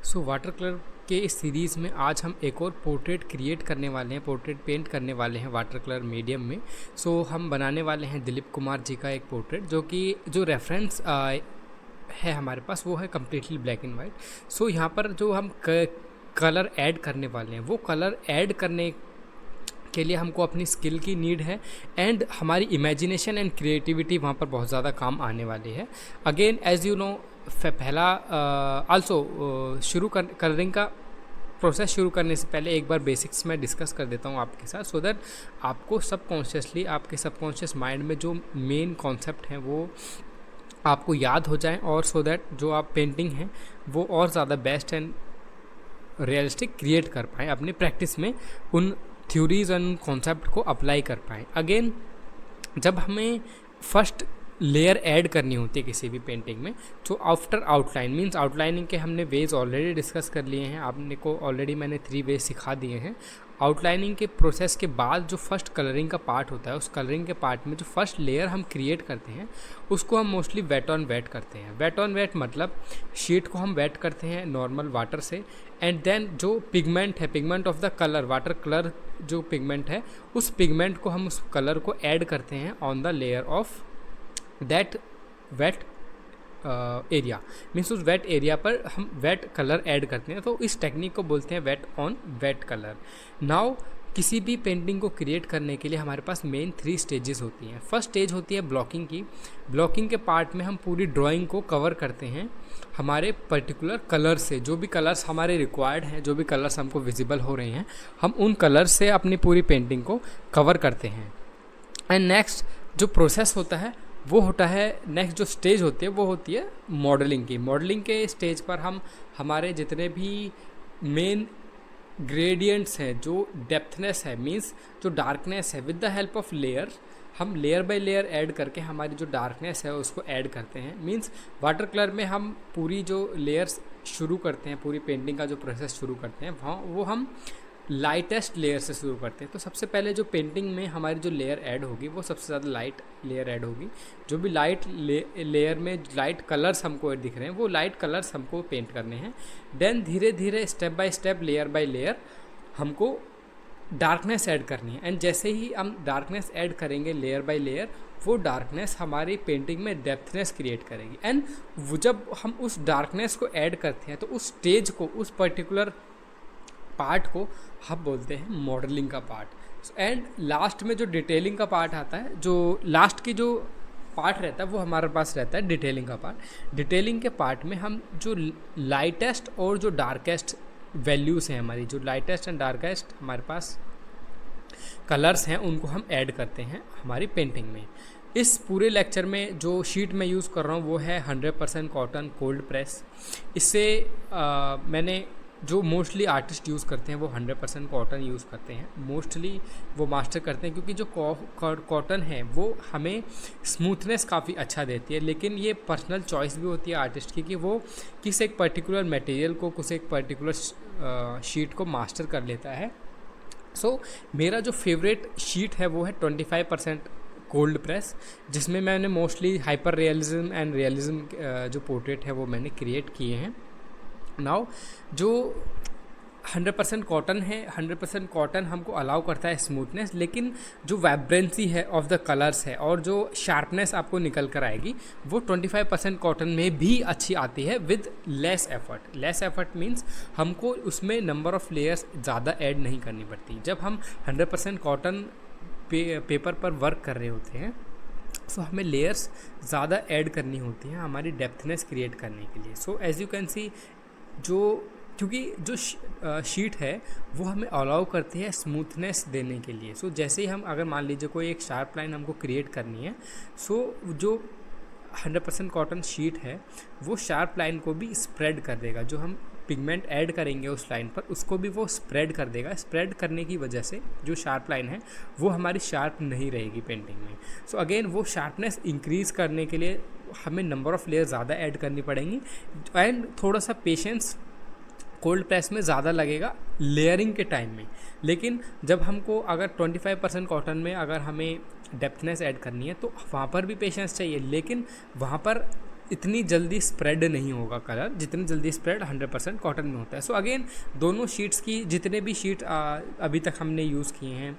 So water colour के इस series में आज हम एक और पोर्ट्रेट क्रिएट करने वाले हैं, पोर्ट्रेट पेंट करने वाले हैं वाटर कलर मीडियम में। सो हम बनाने वाले हैं दिलीप कुमार जी का एक पोर्ट्रेट, जो रेफरेंस है हमारे पास वो है कम्प्लीटली ब्लैक एंड वाइट। सो यहाँ पर जो हम कलर ऐड करने वाले हैं, वो कलर ऐड करने के लिए हमको अपनी स्किल की नीड है एंड हमारी इमेजिनेशन एंड क्रिएटिविटी वहाँ पर बहुत ज़्यादा काम आने वाली है। अगेन एज यू नो, पहला आल्सो कलरिंग का प्रोसेस शुरू करने से पहले एक बार बेसिक्स में डिस्कस कर देता हूँ आपके साथ, सो दैट आपको सबकॉन्शियसली आपके सबकॉन्शियस माइंड में जो मेन कॉन्सेप्ट हैं वो आपको याद हो जाएं, और सो दैट जो आप पेंटिंग हैं वो और ज़्यादा बेस्ट एंड रियलिस्टिक क्रिएट कर पाएँ अपनी प्रैक्टिस में, उन थ्योरीज एंड कॉन्सेप्ट को अप्लाई कर पाएँ। अगेन जब हमें फर्स्ट लेयर ऐड करनी होती है किसी भी पेंटिंग में, तो आफ्टर आउटलाइन मींस आउटलाइनिंग के हमने वेज ऑलरेडी डिस्कस कर लिए हैं, आपने को ऑलरेडी मैंने 3 वेज सिखा दिए हैं। आउटलाइनिंग के प्रोसेस के बाद जो फर्स्ट कलरिंग का पार्ट होता है, उस कलरिंग के पार्ट में जो फर्स्ट लेयर हम क्रिएट करते हैं उसको हम मोस्टली वेट ऑन वेट करते हैं। वेट ऑन वेट मतलब शीट को हम वेट करते हैं नॉर्मल वाटर से, एंड देन जो पिगमेंट है, pigment of the colour, water colour जो पिगमेंट है, उस पिगमेंट को हम उस कलर को ऐड करते हैं on the layer of that wait area. Means उस वेट एरिया पर हम वेट कलर ऐड करते हैं, तो इस टेक्निक को बोलते हैं wet on wet colour. Now किसी भी पेंटिंग को क्रिएट करने के लिए हमारे पास मेन 3 स्टेजेस होती हैं। फर्स्ट स्टेज होती है ब्लॉकिंग की। ब्लॉकिंग के पार्ट में हम पूरी ड्राइंग को कवर करते हैं हमारे पर्टिकुलर कलर से, जो भी कलर्स हमारे रिक्वायर्ड हैं, जो भी कलर्स हमको विजिबल हो रहे हैं, हम उन कलर से अपनी पूरी पेंटिंग को कवर करते हैं। एंड नेक्स्ट जो प्रोसेस होता है वो होता है, नेक्स्ट जो स्टेज होती है वो होती है मॉडलिंग की। मॉडलिंग के स्टेज पर हम हमारे जितने भी मेन ग्रेडियंट्स हैं, जो डेप्थनेस है मींस जो डार्कनेस है, with the help of layer हम लेयर बाय लेयर ऐड करके हमारी जो डार्कनेस है उसको ऐड करते हैं। मींस वाटर कलर में हम पूरी जो लेयर्स शुरू करते हैं, पूरी पेंटिंग का जो प्रोसेस शुरू करते हैं वो हम लाइटेस्ट लेयर से शुरू करते हैं। तो सबसे पहले जो पेंटिंग में हमारी जो लेयर ऐड होगी वो सबसे ज़्यादा लाइट लेयर ऐड होगी। जो भी लाइट लेयर में लाइट कलर्स हमको दिख रहे हैं वो लाइट कलर्स हमको पेंट करने हैं। देन धीरे धीरे step by step, layer by layer हमको डार्कनेस ऐड करनी है। एंड जैसे ही हम डार्कनेस ऐड करेंगे लेयर बाय लेयर, वो डार्कनेस हमारी पेंटिंग में डेप्थनेस क्रिएट करेगी। एंड वो जब हम उस डार्कनेस को ऐड करते हैं तो उस स्टेज को, उस पर्टिकुलर पार्ट को हम बोलते हैं मॉडलिंग का पार्ट। एंड लास्ट में जो डिटेलिंग का पार्ट आता है, जो लास्ट की जो पार्ट रहता है वो हमारे पास रहता है डिटेलिंग का पार्ट। डिटेलिंग के पार्ट में हम जो लाइटेस्ट और जो डार्केस्ट वैल्यूज़ हैं, हमारी जो लाइटेस्ट एंड डार्केस्ट हमारे पास कलर्स हैं, उनको हम ऐड करते हैं हमारी पेंटिंग में। इस पूरे लेक्चर में जो शीट मैं यूज़ कर रहा हूँ वो है 100% कॉटन कोल्ड प्रेस। इससे मैंने जो मोस्टली आर्टिस्ट यूज़ करते हैं वो 100% कॉटन यूज़ करते हैं, मोस्टली वो मास्टर करते हैं, क्योंकि जो कॉटन है वो हमें स्मूथनेस काफ़ी अच्छा देती है। लेकिन ये पर्सनल चॉइस भी होती है आर्टिस्ट की कि वो किस एक पर्टिकुलर मटेरियल को, किस एक पर्टिकुलर शीट को मास्टर कर लेता है। सो मेरा जो फेवरेट शीट है वो है 25% कोल्ड प्रेस, जिसमें मैंने mostly hyper realism and realism जो पोर्ट्रेट है वो मैंने क्रिएट किए हैं। नाउ जो 100% कॉटन है, 100% कॉटन हमको अलाउ करता है स्मूथनेस, लेकिन जो वाइब्रेंसी है ऑफ द कलर्स है और जो शार्पनेस आपको निकल कर आएगी वो 25% कॉटन में भी अच्छी आती है with less effort. Less effort means हमको उसमें नंबर ऑफ लेयर्स ज़्यादा ऐड नहीं करनी पड़ती। जब हम 100% कॉटन पेपर पर वर्क कर रहे होते हैं सो हमें लेयर्स ज़्यादा ऐड करनी होती हैं हमारी डेप्थनेस क्रिएट करने के लिए। So as you can see, क्योंकि जो शीट है वो हमें अलाउ करती है स्मूथनेस देने के लिए। सो जैसे ही हम, अगर मान लीजिए कोई एक शार्प लाइन हमको क्रिएट करनी है, सो जो 100% कॉटन शीट है वो शार्प लाइन को भी स्प्रेड कर देगा। जो हम पिगमेंट ऐड करेंगे उस लाइन पर उसको भी वो स्प्रेड कर देगा। स्प्रेड करने की वजह से जो शार्प लाइन है वो हमारी शार्प नहीं रहेगी पेंटिंग में। सो अगेन वो शार्पनेस इंक्रीज़ करने के लिए हमें नंबर ऑफ़ लेयर ज़्यादा ऐड करनी पड़ेंगी, एंड थोड़ा सा पेशेंस कोल्ड प्रेस में ज़्यादा लगेगा लेयरिंग के टाइम में। लेकिन जब हमको अगर 25% कॉटन में अगर हमें डेप्थनेस ऐड करनी है तो वहाँ पर भी पेशेंस चाहिए, लेकिन वहाँ पर इतनी जल्दी स्प्रेड नहीं होगा कलर, जितनी जल्दी स्प्रेड 100% कॉटन में होता है। सो अगेन दोनों शीट्स की, जितने भी शीट अभी तक हमने यूज़ किए हैं,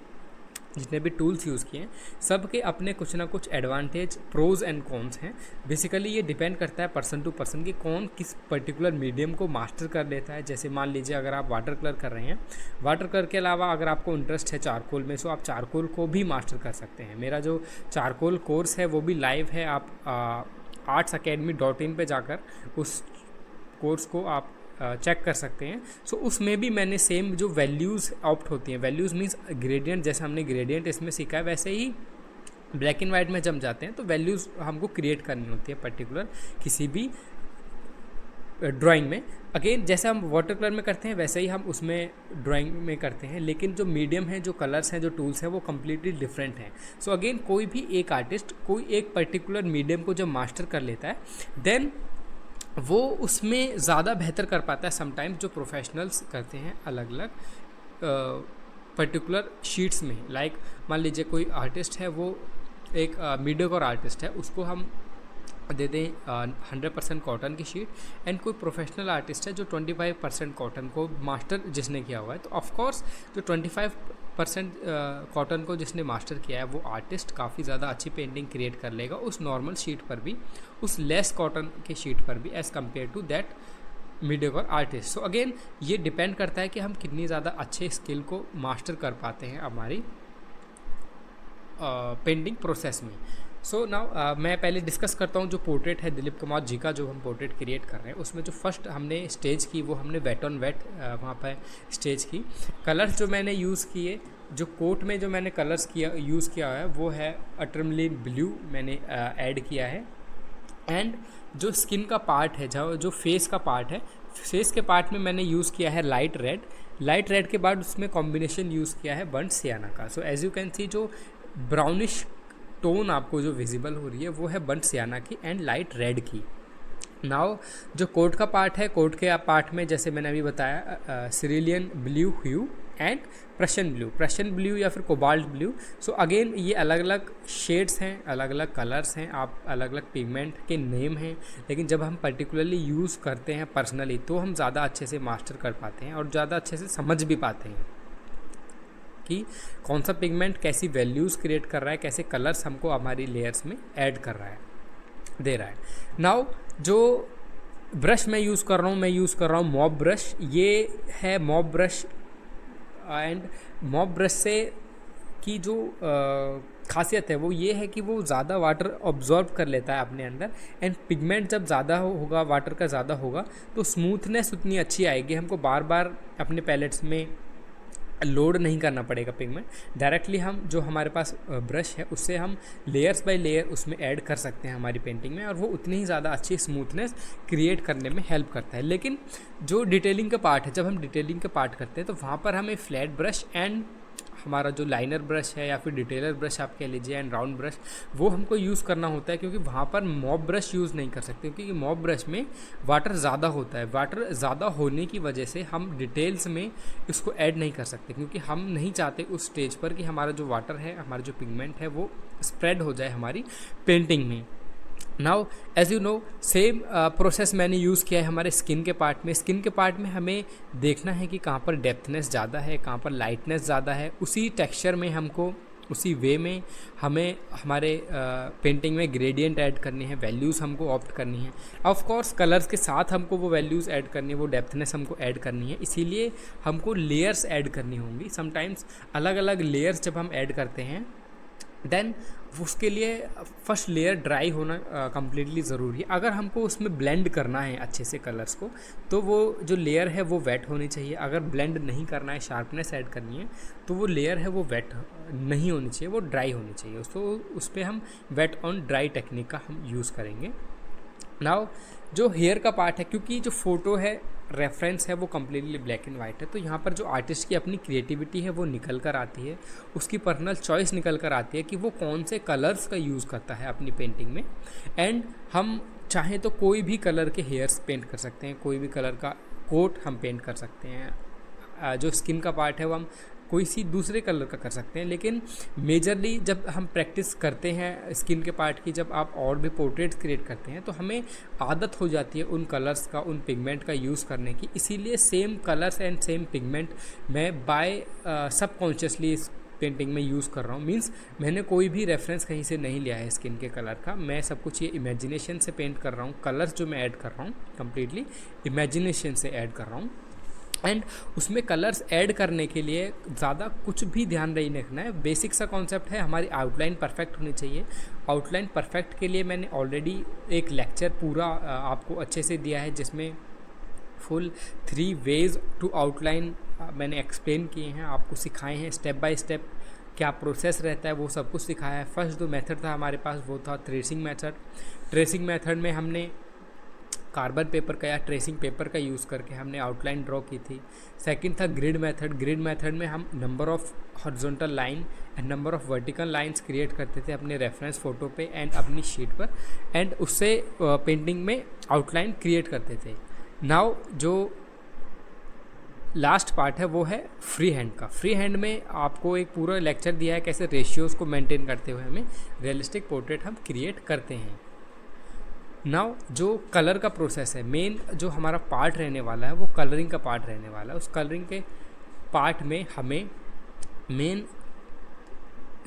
जितने भी टूल्स यूज़ किए हैं, सब के अपने कुछ ना कुछ एडवांटेज, प्रोज एंड कॉन्स हैं। बेसिकली ये डिपेंड करता है पर्सन टू पर्सन कि कौन किस पर्टिकुलर मीडियम को मास्टर कर लेता है। जैसे मान लीजिए अगर आप वाटर कलर कर रहे हैं, वाटर कलर के अलावा अगर आपको इंटरेस्ट है चारकोल में, सो आप चारकोल को भी मास्टर कर सकते हैं। मेरा जो चारकोल कोर्स है वो भी लाइव है, आप artsacademy.in पे जाकर उस कोर्स को आप चेक कर सकते हैं। सो उसमें भी मैंने सेम जो वैल्यूज़ ऑप्ट होती हैं, वैल्यूज़ मीन्स ग्रेडियंट, जैसे हमने ग्रेडियंट इसमें सीखा है, वैसे ही ब्लैक एंड वाइट में जम जाते हैं तो वैल्यूज़ हमको क्रिएट करनी होती है पर्टिकुलर किसी भी ड्राइंग में। अगेन जैसे हम वाटर कलर में करते हैं वैसे ही हम उसमें ड्राइंग में करते हैं, लेकिन जो मीडियम है, जो कलर्स हैं, जो टूल्स हैं, वो कम्प्लीटली डिफरेंट हैं। सो अगेन कोई भी एक आर्टिस्ट कोई एक पर्टिकुलर मीडियम को जब मास्टर कर लेता है, देन वो उसमें ज़्यादा बेहतर कर पाता है समटाइम्स जो प्रोफेशनल्स करते हैं अलग अलग पर्टिकुलर शीट्स में। लाइक मान लीजिए कोई आर्टिस्ट है, वो एक मीडियोकर आर्टिस्ट है, उसको हम दे दें 100% कॉटन की शीट, एंड कोई प्रोफेशनल आर्टिस्ट है जो 25% कॉटन को मास्टर जिसने किया हुआ है, तो ऑफकोर्स जो 25% कॉटन को जिसने मास्टर किया है वो आर्टिस्ट काफ़ी ज़्यादा अच्छी पेंटिंग क्रिएट कर लेगा उस नॉर्मल शीट पर भी, उस लेस कॉटन के शीट पर भी, as compare to that mediocre artist. So again ये डिपेंड करता है कि हम कितनी ज़्यादा अच्छे स्किल को मास्टर कर पाते हैं हमारी पेंटिंग प्रोसेस में। सो नाउ मैं पहले डिस्कस करता हूँ जो पोर्ट्रेट है दिलीप कुमार जी का, जो हम पोर्ट्रेट क्रिएट कर रहे हैं, उसमें जो फर्स्ट हमने स्टेज की वो हमने वेट ऑन वेट वहाँ पर स्टेज की। कलर्स जो मैंने यूज़ किए, जो कोट में जो मैंने कलर्स यूज़ किया है वो है अल्ट्रामरीन ब्लू मैंने ऐड किया है। एंड जो स्किन का पार्ट है, जो फेस का पार्ट है, फेस के पार्ट में मैंने यूज़ किया है लाइट रेड। लाइट रेड के बाद उसमें कॉम्बिनेशन यूज़ किया है बर्न्ट सियाना का। So as you can see जो ब्राउनिश टोन आपको जो विजिबल हो रही है वो है बर्न्ट सियाना की एंड लाइट रेड की। नाउ जो कोट का पार्ट है, कोट के पार्ट में जैसे मैंने अभी बताया cerulean blue hue and Prussian blue या फिर कोबाल्ट ब्लू। सो अगेन ये अलग अलग शेड्स हैं, अलग अलग कलर्स हैं, आप अलग अलग पिगमेंट के नेम हैं, लेकिन जब हम पर्टिकुलरली यूज़ करते हैं पर्सनली तो हम ज़्यादा अच्छे से मास्टर कर पाते हैं और ज़्यादा अच्छे से समझ भी पाते हैं कि कौन सा पिगमेंट कैसी वैल्यूज़ क्रिएट कर रहा है, कैसे कलर्स हमको हमारी लेयर्स में ऐड कर रहा है, दे रहा है। नाउ जो ब्रश मैं यूज़ कर रहा हूँ मॉब ब्रश। ये है mob brush, and mob brush से की जो खासियत है वो ये है कि वो ज़्यादा वाटर ऑब्जॉर्व कर लेता है अपने अंदर, एंड पिगमेंट जब ज़्यादा होगा, वाटर का ज़्यादा होगा, तो स्मूथनेस उतनी अच्छी आएगी, हमको बार बार अपने पैलेट्स में लोड नहीं करना पड़ेगा पिगमेंट। डायरेक्टली हम जो हमारे पास ब्रश है उससे हम लेयर्स बाय लेयर उसमें ऐड कर सकते हैं हमारी पेंटिंग में, और वो उतनी ही ज़्यादा अच्छी स्मूथनेस क्रिएट करने में हेल्प करता है। लेकिन जो डिटेलिंग का पार्ट है, जब हम डिटेलिंग का पार्ट करते हैं तो वहाँ पर हमें फ्लैट ब्रश एंड हमारा जो लाइनर ब्रश है या फिर डिटेलर ब्रश आप कह लीजिए एंड राउंड ब्रश, वो हमको यूज़ करना होता है, क्योंकि वहाँ पर मॉब ब्रश यूज़ नहीं कर सकते, क्योंकि मॉब ब्रश में वाटर ज़्यादा होता है। वाटर ज़्यादा होने की वजह से हम डिटेल्स में इसको ऐड नहीं कर सकते, क्योंकि हम नहीं चाहते उस स्टेज पर कि हमारा जो वाटर है, हमारा जो पिगमेंट है वो स्प्रेड हो जाए हमारी पेंटिंग में। Now as you know same process मैंने यूज़ किया है हमारे स्किन के पार्ट में। स्किन के पार्ट में हमें देखना है कि कहाँ पर डेप्थनेस ज़्यादा है, कहाँ पर लाइटनेस ज़्यादा है, उसी टेक्सचर में हमको उसी वे में हमें हमारे पेंटिंग में ग्रेडियंट ऐड करनी है, वैल्यूज़ हमको ऑप्ट करनी है। ऑफ कोर्स कलर्स के साथ हमको वो वैल्यूज़ ऐड करनी है, वो डेप्थनेस हमको ऐड करनी है, इसीलिए हमको लेयर्स ऐड करनी होंगी। समटाइम्स अलग अलग लेयर्स जब हम ऐड करते हैं देन उसके लिए फर्स्ट लेयर ड्राई होना कम्प्लीटली ज़रूरी है। अगर हमको उसमें ब्लेंड करना है अच्छे से कलर्स को, तो वो जो लेयर है वो वेट होनी चाहिए। अगर ब्लेंड नहीं करना है, शार्पनेस ऐड करनी है, तो वो लेयर है वो वेट नहीं होनी चाहिए, वो ड्राई होनी चाहिए। तो उस पर हम वेट ऑन ड्राई टेक्निक का हम यूज़ करेंगे। नाउ जो हेयर का पार्ट है, क्योंकि जो फ़ोटो है रेफरेंस है वो कम्प्लीटली ब्लैक एंड वाइट है, तो यहाँ पर जो आर्टिस्ट की अपनी क्रिएटिविटी है वो निकल कर आती है, उसकी पर्सनल चॉइस निकल कर आती है कि वो कौन से कलर्स का यूज़ करता है अपनी पेंटिंग में। एंड हम चाहें तो कोई भी कलर के हेयर्स पेंट कर सकते हैं, कोई भी कलर का कोट हम पेंट कर सकते हैं। जो स्किन का पार्ट है वो हम कोई सी दूसरे कलर का कर सकते हैं। लेकिन मेजरली जब हम प्रैक्टिस करते हैं स्किन के पार्ट की, जब आप और भी पोर्ट्रेट्स क्रिएट करते हैं तो हमें आदत हो जाती है उन कलर्स का, उन पिगमेंट का यूज़ करने की। इसीलिए same colours and same pigment मैं बाय सबकॉन्शियसली इस पेंटिंग में यूज़ कर रहा हूँ। मीन्स मैंने कोई भी रेफरेंस कहीं से नहीं लिया है स्किन के कलर का, मैं सब कुछ ये इमेजिनेशन से पेंट कर रहा हूँ। कलर्स जो मैं ऐड कर रहा हूँ कम्प्लीटली इमेजिनेशन से ऐड कर रहा हूँ। एंड उसमें कलर्स ऐड करने के लिए ज़्यादा कुछ भी ध्यान नहीं रखना है। बेसिक सा कॉन्सेप्ट है, हमारी आउटलाइन परफेक्ट होनी चाहिए। आउटलाइन परफेक्ट के लिए मैंने ऑलरेडी एक लेक्चर पूरा आपको अच्छे से दिया है, जिसमें फुल 3 वेज टू आउटलाइन मैंने एक्सप्लेन किए हैं, आपको सिखाए हैं स्टेप बाय स्टेप क्या प्रोसेस रहता है, वो सब कुछ सिखाया है। फर्स्ट जो मेथड था हमारे पास वो था ट्रेसिंग मेथड। ट्रेसिंग मेथड में हमने कार्बन पेपर का या ट्रेसिंग पेपर का यूज़ करके हमने आउटलाइन ड्रॉ की थी। सेकंड था ग्रिड मेथड। ग्रिड मेथड में हम number of horizontal line and number of vertical lines create करते थे अपने रेफरेंस फ़ोटो पे एंड अपनी शीट पर, एंड उससे पेंटिंग में आउटलाइन क्रिएट करते थे। नाउ जो लास्ट पार्ट है वो है फ्री हैंड का। फ्री हैंड में आपको एक पूरा लेक्चर दिया है कैसे रेशियोज़ को मेंटेन करते हुए हमें रियलिस्टिक पोर्ट्रेट हम क्रिएट करते हैं। नाउ जो कलर का प्रोसेस है, मेन जो हमारा पार्ट रहने वाला है वो कलरिंग का पार्ट रहने वाला है। उस कलरिंग के पार्ट में हमें मेन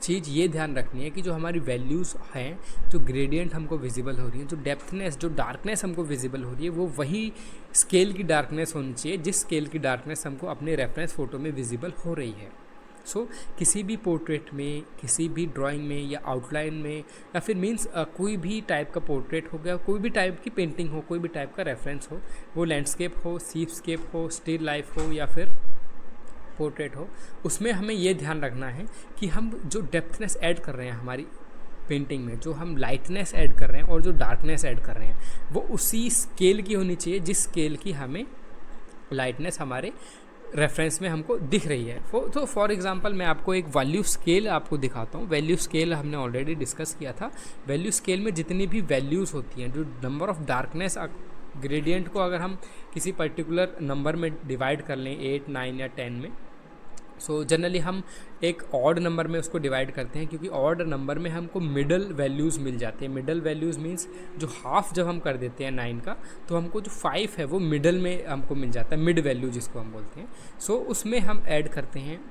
चीज़ ये ध्यान रखनी है कि जो हमारी वैल्यूज़ हैं, जो ग्रेडियंट हमको विजिबल हो रही है, जो डेप्थनेस, जो डार्कनेस हमको विजिबल हो रही है, वो वही स्केल की डार्कनेस होनी चाहिए जिस स्केल की डार्कनेस हमको अपने रेफरेंस फ़ोटो में विजिबल हो रही है। सो किसी भी पोर्ट्रेट में, किसी भी ड्राइंग में या आउटलाइन में, या फिर मीन्स कोई भी टाइप का पोर्ट्रेट हो गया, कोई भी टाइप की पेंटिंग हो, कोई भी टाइप का रेफरेंस हो, वो लैंडस्केप हो, सीपस्केप हो, स्टिल लाइफ हो या फिर पोर्ट्रेट हो, उसमें हमें ये ध्यान रखना है कि हम जो डेप्थनेस ऐड कर रहे हैं हमारी पेंटिंग में, जो हम लाइटनेस ऐड कर रहे हैं और जो डार्कनेस ऐड कर रहे हैं, वो उसी स्केल की होनी चाहिए जिस स्केल की हमें लाइटनेस हमारे रेफरेंस में हमको दिख रही है। तो फॉर एग्जांपल मैं आपको एक वैल्यू स्केल आपको दिखाता हूँ। वैल्यू स्केल हमने ऑलरेडी डिस्कस किया था। वैल्यू स्केल में जितनी भी वैल्यूज़ होती हैं, जो नंबर ऑफ डार्कनेस ग्रेडियंट को अगर हम किसी पर्टिकुलर नंबर में डिवाइड कर लें, 8, 9 या 10 में, सो जनरली हम एक ऑड नंबर में उसको डिवाइड करते हैं, क्योंकि ऑड नंबर में हमको मिडल वैल्यूज़ मिल जाते हैं। मिडल वैल्यूज़ मींस जो हाफ जब हम कर देते हैं 9 का, तो हमको जो 5 है वो मिडल में हमको मिल जाता है, मिड वैल्यू जिसको हम बोलते हैं। सो उसमें हम ऐड करते हैं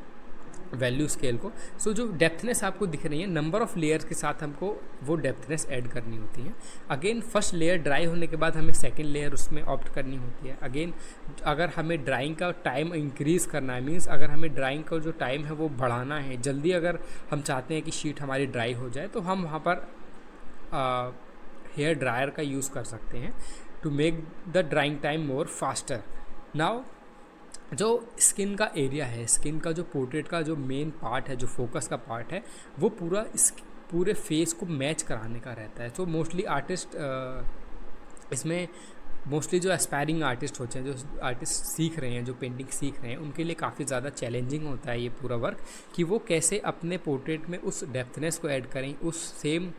वैल्यू स्केल को। सो जो डेप्थनेस आपको दिख रही है, नंबर ऑफ़ लेयर्स के साथ हमको वो डेप्थनेस ऐड करनी होती है। अगेन फर्स्ट लेयर ड्राई होने के बाद हमें सेकंड लेयर उसमें ऑप्ट करनी होती है। अगेन अगर हमें ड्राइंग का टाइम इंक्रीज़ करना है, मीन्स अगर हमें ड्राइंग का जो टाइम है वो बढ़ाना है, जल्दी अगर हम चाहते हैं कि शीट हमारी ड्राई हो जाए, तो हम वहाँ पर हेयर ड्रायर का यूज़ कर सकते हैं to make the drawing time more faster. Now जो स्किन का एरिया है, स्किन का जो पोर्ट्रेट का जो मेन पार्ट है, जो फोकस का पार्ट है, वो पूरे फेस को मैच कराने का रहता है। तो मोस्टली आर्टिस्ट इसमें मोस्टली जो एस्पायरिंग आर्टिस्ट होते हैं, जो आर्टिस्ट सीख रहे हैं, जो पेंटिंग सीख रहे हैं, उनके लिए काफ़ी ज़्यादा चैलेंजिंग होता है ये पूरा वर्क, कि वो कैसे अपने पोर्ट्रेट में उस डेप्थनेस को ऐड करें, उस सेम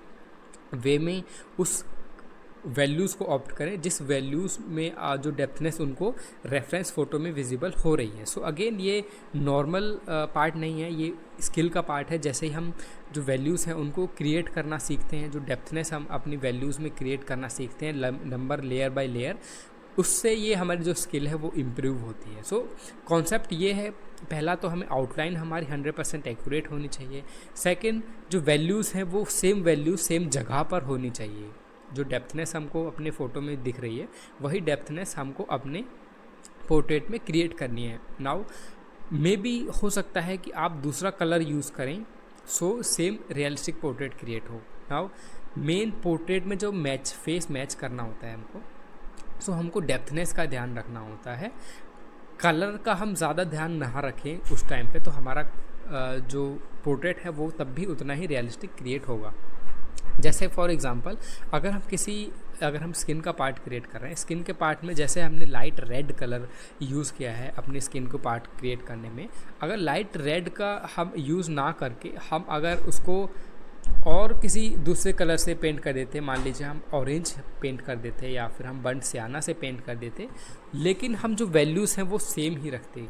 वे में उस वैल्यूज़ को ऑप्ट करें जिस वैल्यूज़ में जो डेप्थनेस उनको रेफरेंस फ़ोटो में विजिबल हो रही है। सो अगेन ये नॉर्मल पार्ट नहीं है, ये स्किल का पार्ट है। जैसे ही हम जो वैल्यूज़ हैं उनको क्रिएट करना सीखते हैं, जो डेप्थनेस हम अपनी वैल्यूज़ में क्रिएट करना सीखते हैं नंबर लेयर बाय लेयर, उससे ये हमारी जो स्किल है वो इम्प्रूव होती है। सो कॉन्सेप्ट ये है, पहला तो हमें आउटलाइन हमारी 100% एक्यूरेट होनी चाहिए। सेकंड, जो वैल्यूज़ हैं वो सेम वैल्यू सेम जगह पर होनी चाहिए। जो डेप्थनेस हमको अपने फ़ोटो में दिख रही है, वही डेप्थनेस हमको अपने पोर्ट्रेट में क्रिएट करनी है। नाउ मे बी हो सकता है कि आप दूसरा कलर यूज़ करें, so same realistic portrait create हो। नाउ मेन पोर्ट्रेट में जो फेस मैच करना होता है हमको, सो हमको डेप्थनेस का ध्यान रखना होता है। कलर का हम ज़्यादा ध्यान ना रखें उस टाइम पे, तो हमारा जो पोर्ट्रेट है वो तब भी उतना ही रियलिस्टिक क्रिएट होगा। जैसे फॉर एग्ज़ाम्पल अगर हम स्किन का पार्ट क्रिएट कर रहे हैं, स्किन के पार्ट में जैसे हमने लाइट रेड कलर यूज़ किया है अपनी स्किन को पार्ट क्रिएट करने में, अगर लाइट रेड का हम यूज़ ना करके हम अगर उसको और किसी दूसरे कलर से पेंट कर देते, मान लीजिए हम ऑरेंज पेंट कर देते या फिर हम बर्न्ट सियाना से पेंट कर देते, लेकिन हम जो वैल्यूज़ हैं वो सेम ही रखते,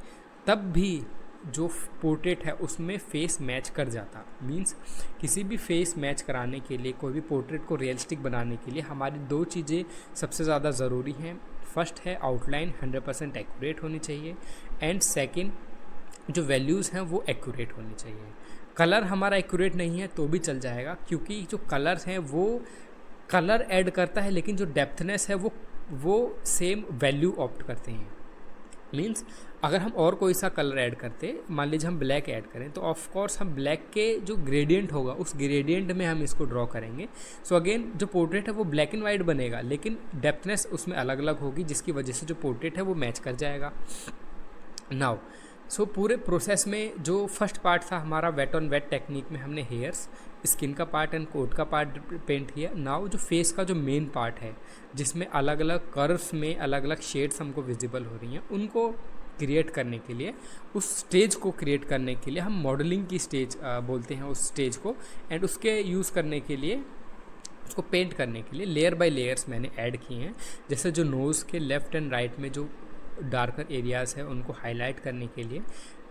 तब भी जो पोर्ट्रेट है उसमें फेस मैच कर जाता। मींस किसी भी फेस मैच कराने के लिए, कोई भी पोर्ट्रेट को रियलिस्टिक बनाने के लिए हमारी दो चीज़ें सबसे ज़्यादा ज़रूरी हैं। फर्स्ट है आउटलाइन 100% एक्यूरेट होनी चाहिए, एंड सेकंड जो वैल्यूज़ हैं वो एक्यूरेट होनी चाहिए। कलर हमारा एक्यूरेट नहीं है तो भी चल जाएगा, क्योंकि जो कलर्स हैं वो कलर ऐड करता है, लेकिन जो डेप्थनेस है वो सेम वैल्यू ऑप्ट करते हैं। मीन्स अगर हम और कोई सा कलर ऐड करते, मान लीजिए हम ब्लैक ऐड करें, तो ऑफ कोर्स हम ब्लैक के जो ग्रेडियंट होगा उस ग्रेडियंट में हम इसको ड्रॉ करेंगे। सो अगेन जो पोर्ट्रेट है वो ब्लैक एंड वाइट बनेगा, लेकिन डेप्थनेस उसमें अलग अलग होगी, जिसकी वजह से जो पोर्ट्रेट है वो मैच कर जाएगा। नाउ पूरे प्रोसेस में जो फर्स्ट पार्ट था हमारा वेट ऑन वेट टेक्निक में, हमने हेयर्स, स्किन का पार्ट एंड कोट का पार्ट पेंट किया। नाउ जो फेस का जो मेन पार्ट है, जिसमें अलग अलग कर्व्स में अलग अलग शेड्स हमको विजिबल हो रही हैं, उनको क्रिएट करने के लिए, उस स्टेज को क्रिएट करने के लिए हम मॉडलिंग की स्टेज बोलते हैं उस स्टेज को, एंड उसके यूज़ करने के लिए, उसको पेंट करने के लिए लेयर बाय लेयर्स मैंने ऐड किए हैं। जैसे जो नोज़ के लेफ़्ट एंड राइट में जो डार्कर एरियाज़ है उनको हाईलाइट करने के लिए,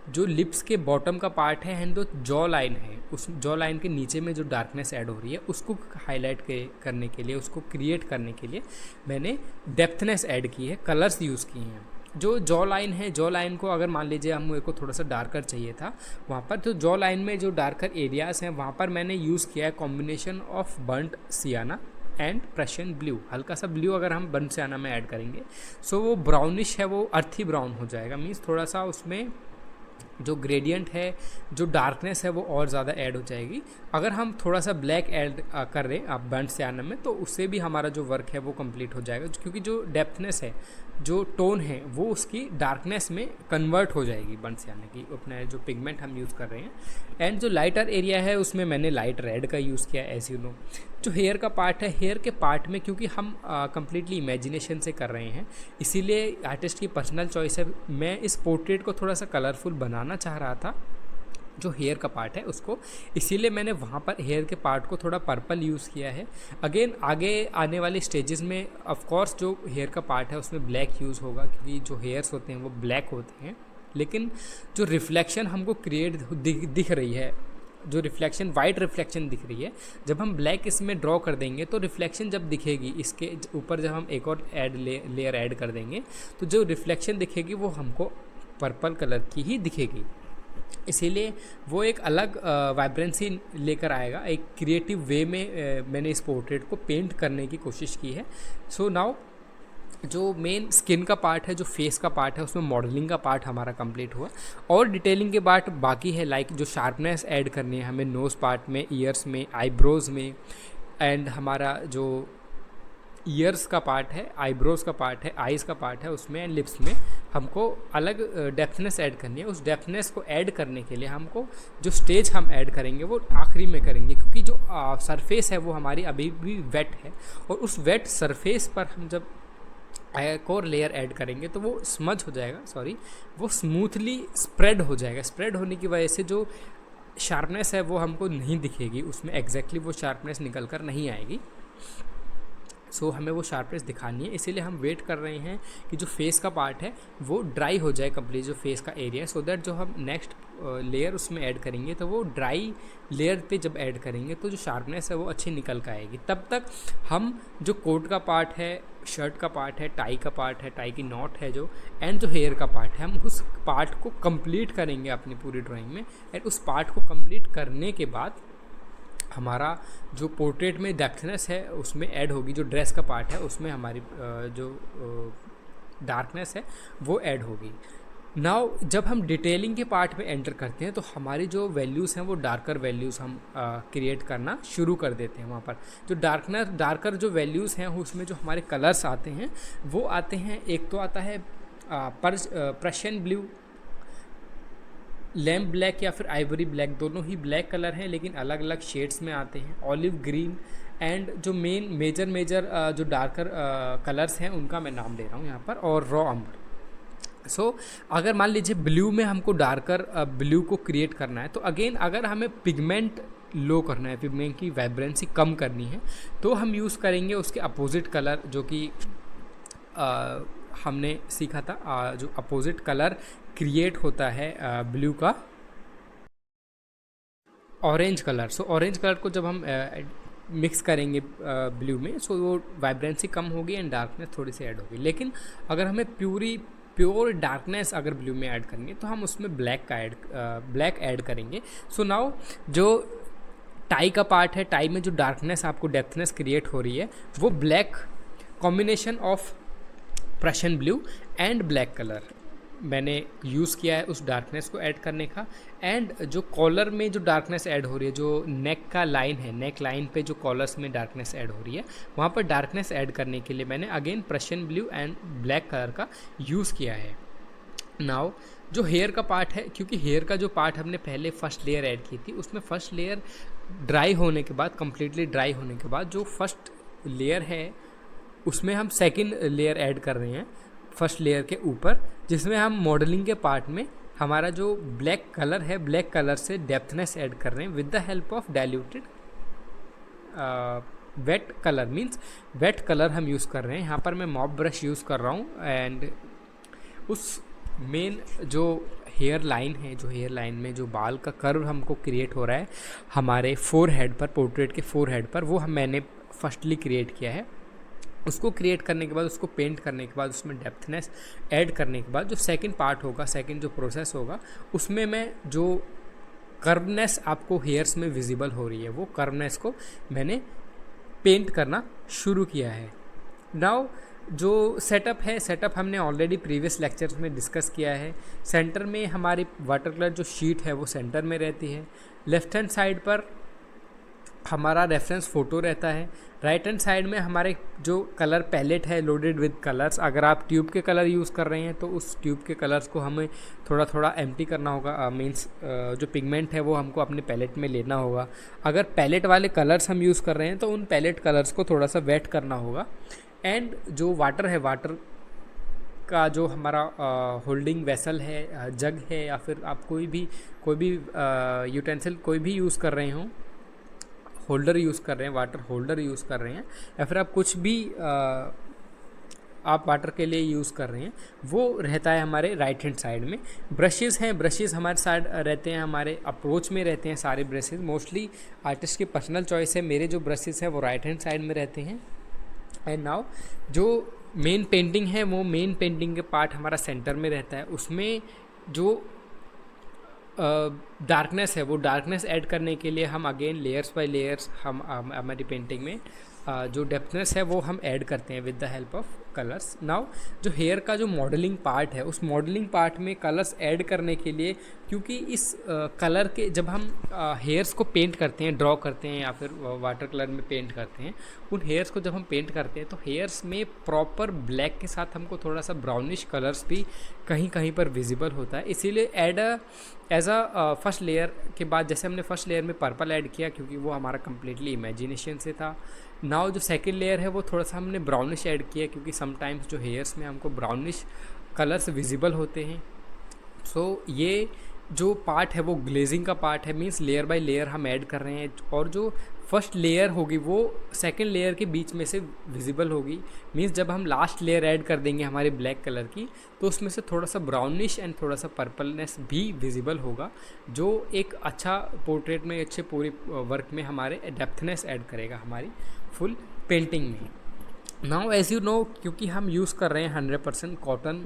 जो लिप्स के बॉटम का पार्ट है एंड जो जॉ लाइन है, उस जॉ लाइन के नीचे में जो डार्कनेस ऐड हो रही है उसको हाईलाइट करने के लिए, उसको क्रिएट करने के लिए मैंने डेप्थनेस ऐड की है, कलर्स यूज़ किए हैं। जो जॉ लाइन है, जॉ लाइन को अगर मान लीजिए हम मेरे को थोड़ा सा डार्कर चाहिए था, वहाँ पर तो जॉ लाइन में जो डार्कर एरियाज़ हैं वहाँ पर मैंने यूज़ किया है combination of burnt sienna and Prussian blue. हल्का सा ब्लू अगर हम बर्न्ट सियाना में ऐड करेंगे सो वो ब्राउनिश है, वो अर्थी ब्राउन हो जाएगा। मीन्स थोड़ा सा उसमें जो ग्रेडियंट है, जो डार्कनेस है वो और ज़्यादा ऐड हो जाएगी। अगर हम थोड़ा सा ब्लैक ऐड कर रहे हैं आप बर्न्ट सियाना में, तो उससे भी हमारा जो वर्क है वो कंप्लीट हो जाएगा, क्योंकि जो डेप्थनेस है, जो टोन है, वो उसकी डार्कनेस में कन्वर्ट हो जाएगी बर्न्ट सियाना की, अपना जो पिगमेंट हम यूज़ कर रहे हैं। एंड जो लाइटर एरिया है उसमें मैंने लाइट रेड का यूज़ किया, एज यू नो। जो हेयर का पार्ट है, हेयर के पार्ट में क्योंकि हम कम्प्लीटली इमेजिनेशन से कर रहे हैं, इसीलिए आर्टिस्ट की पर्सनल चॉइस है। मैं इस पोर्ट्रेट को थोड़ा सा कलरफुल बनाना चाह रहा था, जो हेयर का पार्ट है उसको, इसीलिए मैंने वहाँ पर हेयर के पार्ट को थोड़ा पर्पल यूज़ किया है। अगेन आगे आने वाले स्टेजेस में ऑफ कोर्स जो हेयर का पार्ट है उसमें ब्लैक यूज़ होगा, क्योंकि जो हेयर्स होते हैं वो ब्लैक होते हैं, लेकिन जो रिफ्लेक्शन हमको क्रिएट दिख रही है, जो रिफ्लेक्शन, वाइट रिफ्लेक्शन दिख रही है, जब हम ब्लैक इसमें ड्रॉ कर देंगे तो रिफ्लेक्शन जब दिखेगी, इसके ऊपर जब हम एक और लेयर ऐड कर देंगे तो जो रिफ्लेक्शन दिखेगी वो हमको पर्पल कलर की ही दिखेगी। इसीलिए वो एक अलग वाइब्रेंसी लेकर आएगा, एक क्रिएटिव वे में मैंने इस पोर्ट्रेट को पेंट करने की कोशिश की है। सो नाउ जो मेन स्किन का पार्ट है, जो फेस का पार्ट है, उसमें मॉडलिंग का पार्ट हमारा कंप्लीट हुआ, और डिटेलिंग के पार्ट बाकी है। लाइक जो शार्पनेस ऐड करनी है हमें नोज़ पार्ट में, ईयर्स में, आईब्रोज़ में, एंड हमारा जो ईयर्स का पार्ट है, आईब्रोज़ का पार्ट है, आइज़ का पार्ट है, उसमें एंड लिप्स में हमको अलग डेप्थनेस ऐड करनी है। उस डेप्थनेस को ऐड करने के लिए हमको जो स्टेज हम ऐड करेंगे वो आखिरी में करेंगे, क्योंकि जो सरफेस है वो हमारी अभी भी वेट है, और उस वेट सरफेस पर हम जब एक और लेयर ऐड करेंगे तो वो स्मज हो जाएगा, वो स्मूथली स्प्रेड हो जाएगा। स्प्रेड होने की वजह से जो शार्पनेस है वो हमको नहीं दिखेगी, उसमें एग्जैक्टली वो शार्पनेस निकल कर नहीं आएगी। सो हमें वो शार्पनेस दिखानी है, इसीलिए हम वेट कर रहे हैं कि जो फेस का पार्ट है वो ड्राई हो जाए कंप्लीट, जो फेस का एरिया, सो दैट जो हम नेक्स्ट लेयर उसमें ऐड करेंगे तो वो ड्राई लेयर पे जब ऐड करेंगे तो जो शार्पनेस है वो अच्छी निकल कर आएगी। तब तक हम जो कोट का पार्ट है, शर्ट का पार्ट है, टाई का पार्ट है, टाई की नॉट है जो, एंड जो हेयर का पार्ट है, हम उस पार्ट को कंप्लीट करेंगे अपनी पूरी ड्राइंग में। एंड उस पार्ट को कंप्लीट करने के बाद हमारा जो पोर्ट्रेट में डेप्थनेस है उसमें ऐड होगी, जो ड्रेस का पार्ट है उसमें हमारी जो डार्कनेस है वो ऐड होगी। नाउ जब हम डिटेलिंग के पार्ट में एंटर करते हैं तो हमारी जो वैल्यूज़ हैं वो डार्कर वैल्यूज़ हम क्रिएट करना शुरू कर देते हैं। वहाँ पर जो डार्कर जो वैल्यूज़ हैं उसमें जो हमारे कलर्स आते हैं वो आते हैं, एक तो आता है प्रशियन ब्लू, लैम्प ब्लैक या फिर आइवरी ब्लैक, दोनों ही ब्लैक कलर हैं लेकिन अलग अलग शेड्स में आते हैं, ऑलिव ग्रीन, एंड जो मेजर जो डार्कर कलर्स हैं उनका मैं नाम ले रहा हूँ यहाँ पर, और रॉ अम्बर। सो अगर मान लीजिए ब्लू में हमको डार्कर ब्लू को क्रिएट करना है, तो अगेन अगर हमें पिगमेंट लो करना है, पिगमेंट की वाइब्रेंसी कम करनी है, तो हम यूज़ करेंगे उसके अपोजिट कलर, जो कि हमने सीखा था जो अपोजिट कलर क्रिएट होता है ब्लू का ऑरेंज कलर। सो ऑरेंज कलर को जब हम मिक्स करेंगे ब्लू में, सो वो वाइब्रेंसी कम होगी एंड डार्कनेस थोड़ी सी ऐड होगी। लेकिन अगर हमें प्योर डार्कनेस अगर ब्लू में ऐड करेंगे तो हम उसमें ब्लैक ऐड करेंगे। सो नाउ जो टाई का पार्ट है, टाई में जो डार्कनेस आपको डेप्थनेस क्रिएट हो रही है वो black combination of Prussian blue and black colour मैंने यूज़ किया है उस डार्कनेस को ऐड करने का। एंड जो कॉलर में जो डार्कनेस ऐड हो रही है, जो नेक का लाइन है, नेक लाइन पे जो कॉलर्स में डार्कनेस ऐड हो रही है, वहाँ पर डार्कनेस ऐड करने के लिए मैंने again Prussian blue and black colour का यूज़ किया है। नाउ जो हेयर का पार्ट है, क्योंकि हेयर का जो पार्ट हमने पहले फर्स्ट लेयर ऐड की थी, उसमें फर्स्ट लेयर ड्राई होने के बाद, कम्प्लीटली ड्राई होने के बाद जो फर्स्ट लेयर है उसमें हम सेकेंड लेयर ऐड कर रहे हैं फर्स्ट लेयर के ऊपर, जिसमें हम मॉडलिंग के पार्ट में हमारा जो ब्लैक कलर है, ब्लैक कलर से डेप्थनेस ऐड कर रहे हैं with the help of diluted weight colour. Means weight colour हम यूज़ कर रहे हैं। यहाँ पर मैं मॉप ब्रश यूज़ कर रहा हूँ एंड उस मेन जो हेयर लाइन है, जो हेयर लाइन में जो बाल का कर्व हमको क्रिएट हो रहा है हमारे फोरहेड पर, पोर्ट्रेट के फोरहेड पर, वो मैंने फर्स्टली क्रिएट किया है। उसको क्रिएट करने के बाद, उसको पेंट करने के बाद, उसमें डेप्थनेस ऐड करने के बाद जो सेकंड पार्ट होगा, सेकंड जो प्रोसेस होगा, उसमें मैं जो कर्वनेस आपको हेयर्स में विजिबल हो रही है वो कर्वनेस को मैंने पेंट करना शुरू किया है। नाउ जो सेटअप है, सेटअप हमने ऑलरेडी प्रीवियस लेक्चर्स में डिस्कस किया है। सेंटर में हमारी वाटर कलर जो शीट है वो सेंटर में रहती है। लेफ्ट हैंड साइड पर हमारा रेफरेंस फ़ोटो रहता है। राइट हैंड साइड में हमारे जो कलर पैलेट है लोडेड विद कलर्स। अगर आप ट्यूब के कलर यूज़ कर रहे हैं तो उस ट्यूब के कलर्स को हमें थोड़ा थोड़ा एम्प्टी करना होगा, मींस जो पिगमेंट है वो हमको अपने पैलेट में लेना होगा। अगर पैलेट वाले कलर्स हम यूज़ कर रहे हैं तो उन पैलेट कलर्स को थोड़ा सा वेट करना होगा। एंड जो वाटर है, वाटर का जो हमारा होल्डिंग वेसल है, जग है, या फिर आप कोई भी यूटेंसिल कोई भी यूज़ कर रहे हों, होल्डर यूज़ कर रहे हैं, वाटर होल्डर यूज़ कर रहे हैं, या फिर आप कुछ भी आप वाटर के लिए यूज़ कर रहे हैं, वो रहता है हमारे राइट हैंड साइड में। ब्रशेज़ हैं, ब्रशेज़ हमारे साइड रहते हैं, हमारे अप्रोच में रहते हैं सारे ब्रशेज़। मोस्टली आर्टिस्ट की पर्सनल चॉइस है, मेरे जो ब्रशेज़ हैं वो राइट हैंड साइड में रहते हैं। एंड नाउ जो मेन पेंटिंग है वो मेन पेंटिंग के पार्ट हमारा सेंटर में रहता है। उसमें जो डार्कनेस है वो डार्कनेस ऐड करने के लिए हम अगेन लेयर्स बाय लेयर्स हम हमारी पेंटिंग में जो डेप्थनेस है वो हम ऐड करते हैं with the help of colours. Now जो हेयर का जो मॉडलिंग पार्ट है, उस मॉडलिंग पार्ट में कलर्स ऐड करने के लिए, क्योंकि इस कलर के जब हम हेयर्स को पेंट करते हैं, ड्रॉ करते हैं या फिर वाटर कलर में पेंट करते हैं, उन हेयर्स को जब हम पेंट करते हैं तो हेयर्स में प्रॉपर ब्लैक के साथ हमको थोड़ा सा ब्राउनिश कलर्स भी कहीं कहीं पर विजिबल होता है। इसीलिए एज अ फर्स्ट लेयर के बाद, जैसे हमने फर्स्ट लेयर में पर्पल ऐड किया क्योंकि वो हमारा कम्प्लीटली इमेजिनेशन से था। नाउ जो सेकेंड लेयर है वो थोड़ा सा हमने ब्राउनिश ऐड किया क्योंकि समटाइम्स जो हेयर्स में हमको ब्राउनिश कलर्स विजिबल होते हैं। सो ये जो पार्ट है वो ग्लेजिंग का पार्ट है, मींस लेयर बाय लेयर हम ऐड कर रहे हैं। और जो फर्स्ट लेयर होगी वो सेकंड लेयर के बीच में से विजिबल होगी, मींस जब हम लास्ट लेयर ऐड कर देंगे हमारे ब्लैक कलर की तो उसमें से थोड़ा सा ब्राउनिश एंड थोड़ा सा पर्पलनेस भी विजिबल होगा, जो एक अच्छा पोर्ट्रेट में, अच्छे पूरे वर्क में हमारे डेप्थनेस ऐड करेगा हमारी फुल पेंटिंग में। नाउ एज यू नो, क्योंकि हम यूज़ कर रहे हैं 100% कॉटन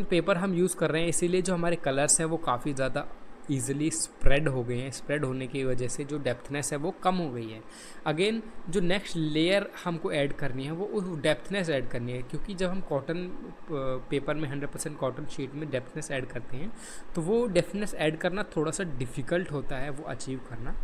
पेपर हम यूज़ कर रहे हैं, इसीलिए जो हमारे कलर्स हैं वो काफ़ी ज़्यादा ईजिली स्प्रेड हो गए हैं। स्प्रेड होने की वजह से जो डेप्थनेस है वो कम हो गई है। अगेन जो नेक्स्ट लेयर हमको ऐड करनी है वो उस डेप्थनेस ऐड करनी है, क्योंकि जब हम कॉटन पेपर में 100% कॉटन शीट में डेप्थनेस ऐड करते हैं तो वो डेप्थनेस ऐड करना थोड़ा सा डिफ़िकल्ट होता है वो अचीव करना।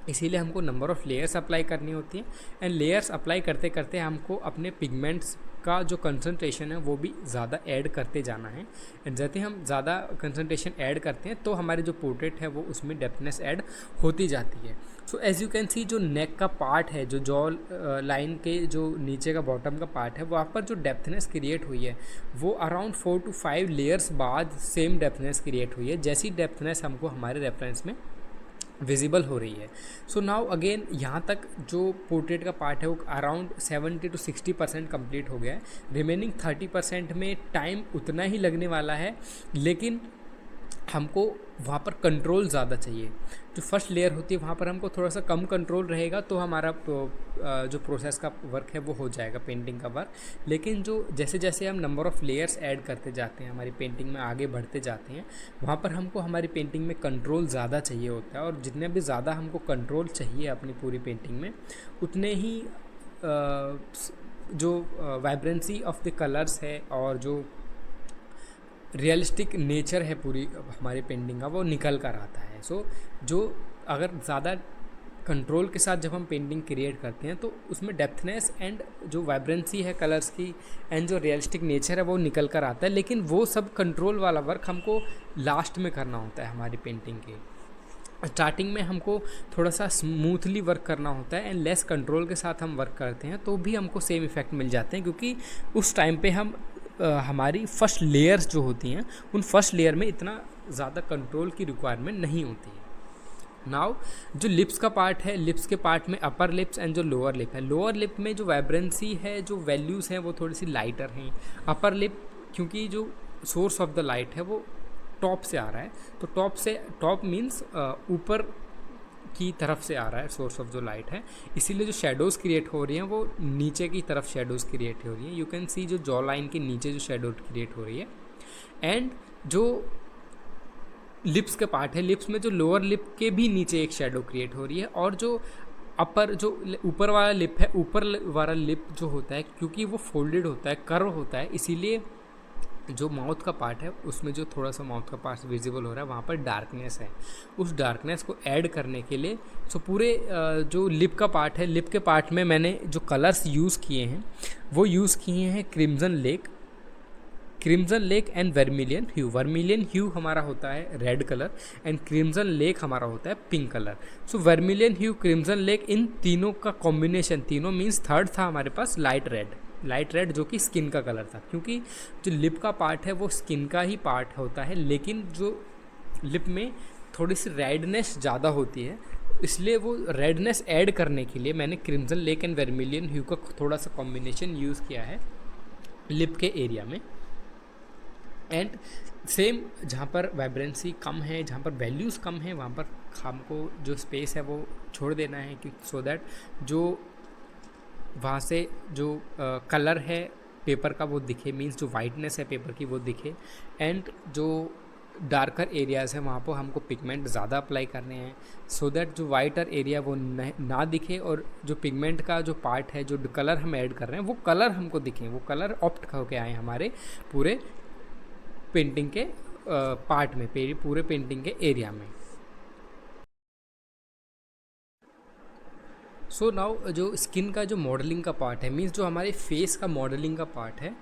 इसीलिए हमको नंबर ऑफ़ लेयर्स अप्लाई करनी होती है। एंड लेयर्स अप्लाई करते करते हमको अपने पिगमेंट्स का जो कंसंट्रेशन है वो भी ज़्यादा ऐड करते जाना है। एंड जैसे हम ज़्यादा कंसंट्रेशन ऐड करते हैं तो हमारे जो पोर्ट्रेट है वो उसमें डेप्थनेस ऐड होती जाती है। So as you can see, जो नेक का पार्ट है, जो जॉ लाइन के जो नीचे का बॉटम का पार्ट है, वहाँ पर जो डेप्थनेस क्रिएट हुई है वो अराउंड 4 to 5 लेयर्स बाद सेम डेप्थनेस क्रिएट हुई है, जैसी डेप्थनेस हमको हमारे रेफरेंस में विजिबल हो रही है। सो नाउ अगेन यहाँ तक जो पोर्ट्रेट का पार्ट है वो अराउंड 70 to 60% कंप्लीट हो गया है। रिमेनिंग 30% में टाइम उतना ही लगने वाला है, लेकिन हमको वहाँ पर कंट्रोल ज़्यादा चाहिए। जो फर्स्ट लेयर होती है वहाँ पर हमको थोड़ा सा कम कंट्रोल रहेगा तो हमारा जो प्रोसेस का वर्क है वो हो जाएगा, पेंटिंग का वर्क। लेकिन जो जैसे जैसे हम नंबर ऑफ़ लेयर्स ऐड करते जाते हैं, हमारी पेंटिंग में आगे बढ़ते जाते हैं, वहाँ पर हमको हमारी पेंटिंग में कंट्रोल ज़्यादा चाहिए होता है। और जितने भी ज़्यादा हमको कंट्रोल चाहिए अपनी पूरी पेंटिंग में, उतने ही जो वाइब्रेंसी ऑफ द कलर्स है और जो रियलिस्टिक नेचर है पूरी हमारी पेंटिंग का, वो निकल कर आता है। सो जो अगर ज़्यादा कंट्रोल के साथ जब हम पेंटिंग क्रिएट करते हैं तो उसमें डेप्थनेस एंड जो वाइब्रेंसी है कलर्स की एंड जो रियलिस्टिक नेचर है वो निकल कर आता है। लेकिन वो सब कंट्रोल वाला वर्क हमको लास्ट में करना होता है। हमारी पेंटिंग के स्टार्टिंग में हमको थोड़ा सा स्मूथली वर्क करना होता है एंड लेस कंट्रोल के साथ हम वर्क करते हैं तो भी हमको सेम इफ़ेक्ट मिल जाते हैं, क्योंकि उस टाइम पे हम हमारी फर्स्ट लेयर्स जो होती हैं उन फर्स्ट लेयर में इतना ज़्यादा कंट्रोल की रिक्वायरमेंट नहीं होती है। नाउ जो लिप्स का पार्ट है, लिप्स के पार्ट में अपर लिप्स एंड जो लोअर लिप है, लोअर लिप में जो वाइब्रेंसी है, जो वैल्यूज़ हैं वो थोड़ी सी लाइटर हैं। अपर लिप क्योंकि जो सोर्स ऑफ द लाइट है वो टॉप से आ रहा है, तो टॉप मीन्स ऊपर की तरफ से आ रहा है सोर्स ऑफ जो लाइट है, इसीलिए जो शेडोज़ क्रिएट हो रही हैं वो नीचे की तरफ शेडोज़ क्रिएट हो रही हैं। यू कैन सी जो जॉ लाइन के नीचे जो शेडो क्रिएट हो रही है। एंड जो लिप्स के पार्ट है, लिप्स में जो लोअर लिप के भी नीचे एक शेडो क्रिएट हो रही है। और जो अपर जो ऊपर वाला लिप है, ऊपर वाला लिप जो होता है क्योंकि वो फोल्डेड होता है, कर्व होता है, इसीलिए जो माउथ का पार्ट है उसमें जो थोड़ा सा माउथ का पार्ट विजिबल हो रहा है वहाँ पर डार्कनेस है। उस डार्कनेस को ऐड करने के लिए पूरे जो लिप का पार्ट है, लिप के पार्ट में मैंने जो कलर्स यूज़ किए हैं वो यूज़ किए हैं crimson lake and vermilion hue. Vermilion hue हमारा होता है red colour and crimson lake हमारा होता है pink colour. So vermilion hue, crimson lake, इन तीनों का कॉम्बिनेशन, तीनों मीन्स थर्ड था हमारे पास लाइट रेड जो कि स्किन का कलर था। क्योंकि जो लिप का पार्ट है वो स्किन का ही पार्ट होता है, लेकिन जो लिप में थोड़ी सी रेडनेस ज़्यादा होती है, इसलिए वो रेडनेस ऐड करने के लिए मैंने क्रिम्जन लेक एंड वर्मिलियन ह्यू का थोड़ा सा कॉम्बिनेशन यूज़ किया है लिप के एरिया में। एंड सेम जहाँ पर वाइब्रेंसी कम है, जहाँ पर वैल्यूज़ कम है, वहाँ पर हमको जो स्पेस है वो छोड़ देना है, कि सो दैट जो वहाँ से जो कलर है पेपर का वो दिखे, मीन्स जो वाइटनेस है पेपर की वो दिखे। एंड जो डार्कर एरियाज़ हैं वहाँ पर हमको पिगमेंट ज़्यादा अप्लाई करने हैं, सो दैट जो वाइटर एरिया वो ना दिखे और जो पिगमेंट का जो पार्ट है, जो कलर हम ऐड कर रहे हैं वो कलर हमको दिखें, वो कलर ऑप्ट होके आए हमारे पूरे पेंटिंग के पार्ट में, पूरे पेंटिंग के एरिया में। सो नाउ जो स्किन का जो मॉडलिंग का पार्ट है, मीन्स जो हमारे फेस का मॉडलिंग का पार्ट है,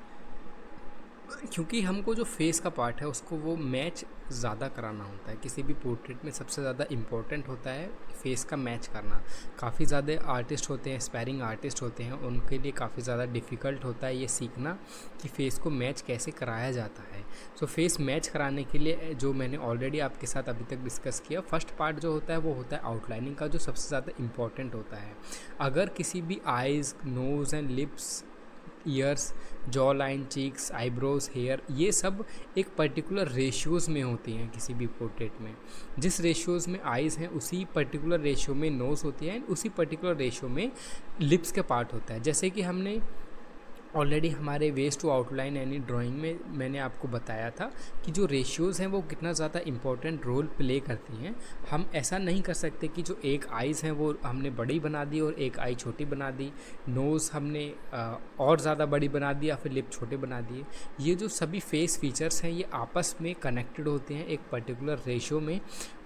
क्योंकि हमको जो फेस का पार्ट है उसको वो मैच ज़्यादा कराना होता है। किसी भी पोर्ट्रेट में सबसे ज़्यादा इम्पोर्टेंट होता है फेस का मैच करना। काफ़ी ज़्यादा आर्टिस्ट होते हैं, एस्पायरिंग आर्टिस्ट होते हैं, उनके लिए काफ़ी ज़्यादा डिफ़िकल्ट होता है ये सीखना कि फ़ेस को मैच कैसे कराया जाता है। सो फेस मैच कराने के लिए जो मैंने ऑलरेडी आपके साथ अभी तक डिस्कस किया, फर्स्ट पार्ट जो होता है वो होता है आउटलाइनिंग का, जो सबसे ज़्यादा इम्पॉर्टेंट होता है। अगर किसी भी eyes, nose and lips, ears, jaw line, cheeks, eyebrows, hair, ये सब एक पर्टिकुलर रेशियोज़ में होती हैं किसी भी पोर्ट्रेट में। जिस रेशियोज़ में आइज़ हैं उसी पर्टिकुलर रेशियो में नोज़ होती है एंड उसी पर्टिकुलर रेशियो में लिप्स के पार्ट होता है। जैसे कि हमने ऑलरेडी हमारे वेज टू आउटलाइन यानी ड्राइंग में मैंने आपको बताया था कि जो रेशियोज़ हैं वो कितना ज़्यादा इम्पोर्टेंट रोल प्ले करती हैं। हम ऐसा नहीं कर सकते कि जो एक आइज़ हैं वो हमने बड़ी बना दी और एक आई छोटी बना दी, नोज़ हमने और ज़्यादा बड़ी बना दी या फिर लिप छोटे बना दिए। ये जो सभी फेस फीचर्स हैं ये आपस में कनेक्टेड होते हैं एक पर्टिकुलर रेशियो में।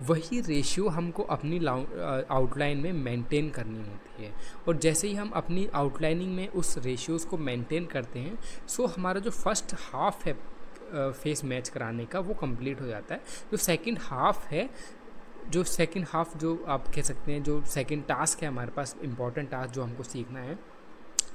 वही रेशियो हमको अपनी आउटलाइन में मेंटेन करनी होती है, और जैसे ही हम अपनी आउटलाइनिंग में उस रेशियोज़ को मेंटेन करते हैं, सो हमारा जो फर्स्ट हाफ है फेस मैच कराने का वो कंप्लीट हो जाता है। जो सेकंड हाफ है, जो सेकंड हाफ जो आप कह सकते हैं, जो सेकंड टास्क है हमारे पास, इम्पॉर्टेंट टास्क जो हमको सीखना है,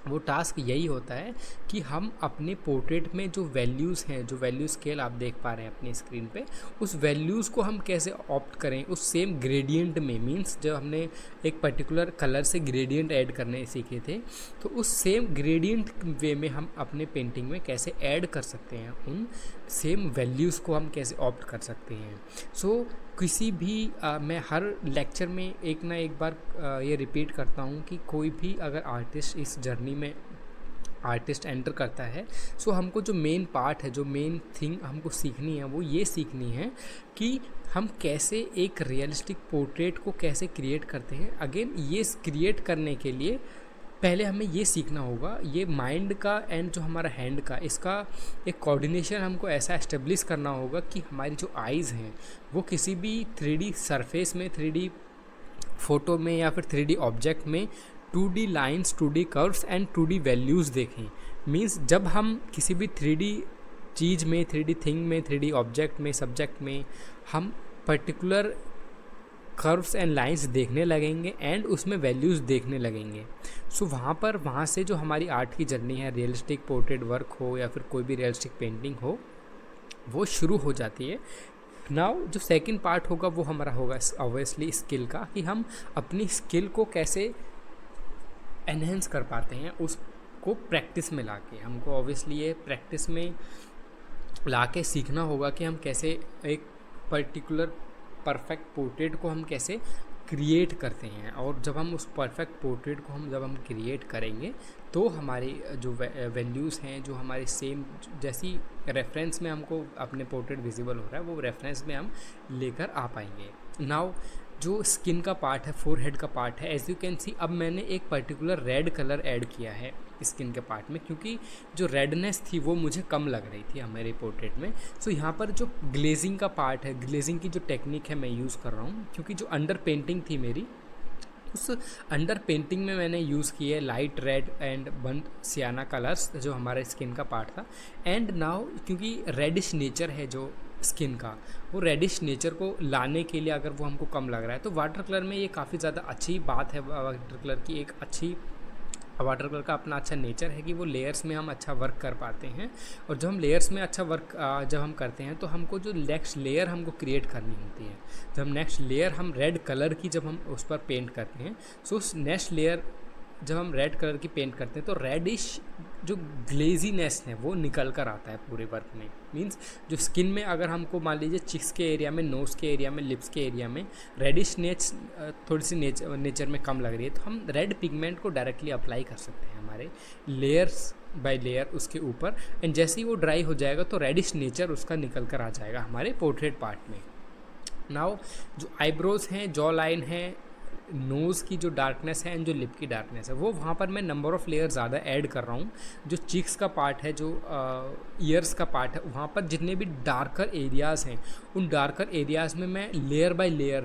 वो टास्क यही होता है कि हम अपने पोर्ट्रेट में जो वैल्यूज़ हैं, जो वैल्यू स्केल आप देख पा रहे हैं अपनी स्क्रीन पे, उस वैल्यूज़ को हम कैसे ऑप्ट करें उस सेम ग्रेडियंट में। मींस जब हमने एक पर्टिकुलर कलर से ग्रेडियंट ऐड करने सीखे थे, तो उस सेम ग्रेडियंट वे में हम अपने पेंटिंग में कैसे ऐड कर सकते हैं, उन सेम वैल्यूज़ को हम कैसे ऑप्ट कर सकते हैं। सो किसी भी मैं हर लेक्चर में एक ना एक बार ये रिपीट करता हूँ कि कोई भी अगर आर्टिस्ट इस जर्नी में आर्टिस्ट एंटर करता है, सो हमको जो मेन पार्ट है, जो मेन थिंग हमको सीखनी है, वो ये सीखनी है कि हम कैसे एक रियलिस्टिक पोर्ट्रेट को कैसे क्रिएट करते हैं। अगेन ये क्रिएट करने के लिए पहले हमें ये सीखना होगा, ये माइंड का एंड जो हमारा हैंड का, इसका एक कोऑर्डिनेशन हमको ऐसा एस्टेब्लिश करना होगा कि हमारी जो आइज़ हैं वो किसी भी 3D सरफेस में, 3D फोटो में या फिर 3D ऑब्जेक्ट में 2D lines, 2D curves and 2D values देखें। मींस जब हम किसी भी 3D चीज़ में, 3D थिंग में, 3D ऑब्जेक्ट में, सब्जेक्ट में हम पर्टिकुलर कर्व्स एंड लाइंस देखने लगेंगे एंड उसमें वैल्यूज़ देखने लगेंगे। सो वहाँ से जो हमारी आर्ट की जर्नी है, रियलिस्टिक पोर्ट्रेट वर्क हो या फिर कोई भी रियलिस्टिक पेंटिंग हो, वो शुरू हो जाती है। नाउ जो सेकंड पार्ट होगा वो हमारा होगा ऑब्वियसली स्किल का, कि हम अपनी स्किल को कैसे एनहेंस कर पाते हैं उसको प्रैक्टिस में लाके। हमको ऑब्वियसली ये प्रैक्टिस में लाके सीखना होगा कि हम कैसे एक पर्टिकुलर परफेक्ट पोर्ट्रेट को हम कैसे क्रिएट करते हैं। और जब हम उस परफेक्ट पोर्ट्रेट को जब हम क्रिएट करेंगे तो हमारी जो वैल्यूज़ हैं, जो हमारे सेम जैसी रेफरेंस में हमको अपने पोर्ट्रेट विजिबल हो रहा है, वो रेफरेंस में हम लेकर आ पाएंगे। नाउ जो स्किन का पार्ट है, फोरहेड का पार्ट है, एज यू कैन सी अब मैंने एक पर्टिकुलर रेड कलर ऐड किया है स्किन के पार्ट में, क्योंकि जो रेडनेस थी वो मुझे कम लग रही थी हमारे पोर्ट्रेट में। सो यहाँ पर जो ग्लेजिंग का पार्ट है, ग्लेजिंग की जो टेक्निक है मैं यूज़ कर रहा हूँ, क्योंकि जो अंडर पेंटिंग थी मेरी, उस अंडर पेंटिंग में मैंने यूज़ किए light red and burnt sienna colours जो हमारे स्किन का पार्ट था। एंड नाउ क्योंकि रेडिश नेचर है जो स्किन का, वो रेडिश नेचर को लाने के लिए अगर वो हमको कम लग रहा है तो वाटर कलर में ये काफ़ी ज़्यादा अच्छी बात है। वाटर कलर की एक अच्छी, वाटर कलर का अपना अच्छा नेचर है कि वो लेयर्स में हम अच्छा वर्क कर पाते हैं। और जब हम लेयर्स में अच्छा वर्क जब हम करते हैं तो हमको जो नेक्स्ट लेयर हमको क्रिएट करनी होती है, जब नेक्स्ट लेयर हम रेड कलर की जब हम उस पर पेंट करते हैं, सो उस नेक्स्ट लेयर जब हम रेड कलर की पेंट करते हैं तो रेडिश जो ग्लेजीनेस है वो निकल कर आता है पूरे वर्क में। मींस जो स्किन में अगर हमको मान लीजिए चिक्स के एरिया में, नोज़ के एरिया में, लिप्स के एरिया में रेडिश थोड़ी सी नेचर में कम लग रही है, तो हम रेड पिगमेंट को डायरेक्टली अप्लाई कर सकते हैं हमारे लेयर्स बाय लेयर उसके ऊपर। एंड जैसे ही वो ड्राई हो जाएगा तो रेडिश नेचर उसका निकल कर आ जाएगा हमारे पोर्ट्रेट पार्ट में। नाउ जो आईब्रोज हैं, जॉ लाइन है, नोज़ की जो डार्कनेस है एंड जो लिप की डार्कनेस है, वो वहाँ पर मैं नंबर ऑफ़ लेयर ज़्यादा ऐड कर रहा हूँ। जो चीक्स का पार्ट है, जो ईयर्स का पार्ट है, वहाँ पर जितने भी डार्कर एरियाज़ हैं उन डार्कर एरियाज़ में मैं लेयर बाय लेयर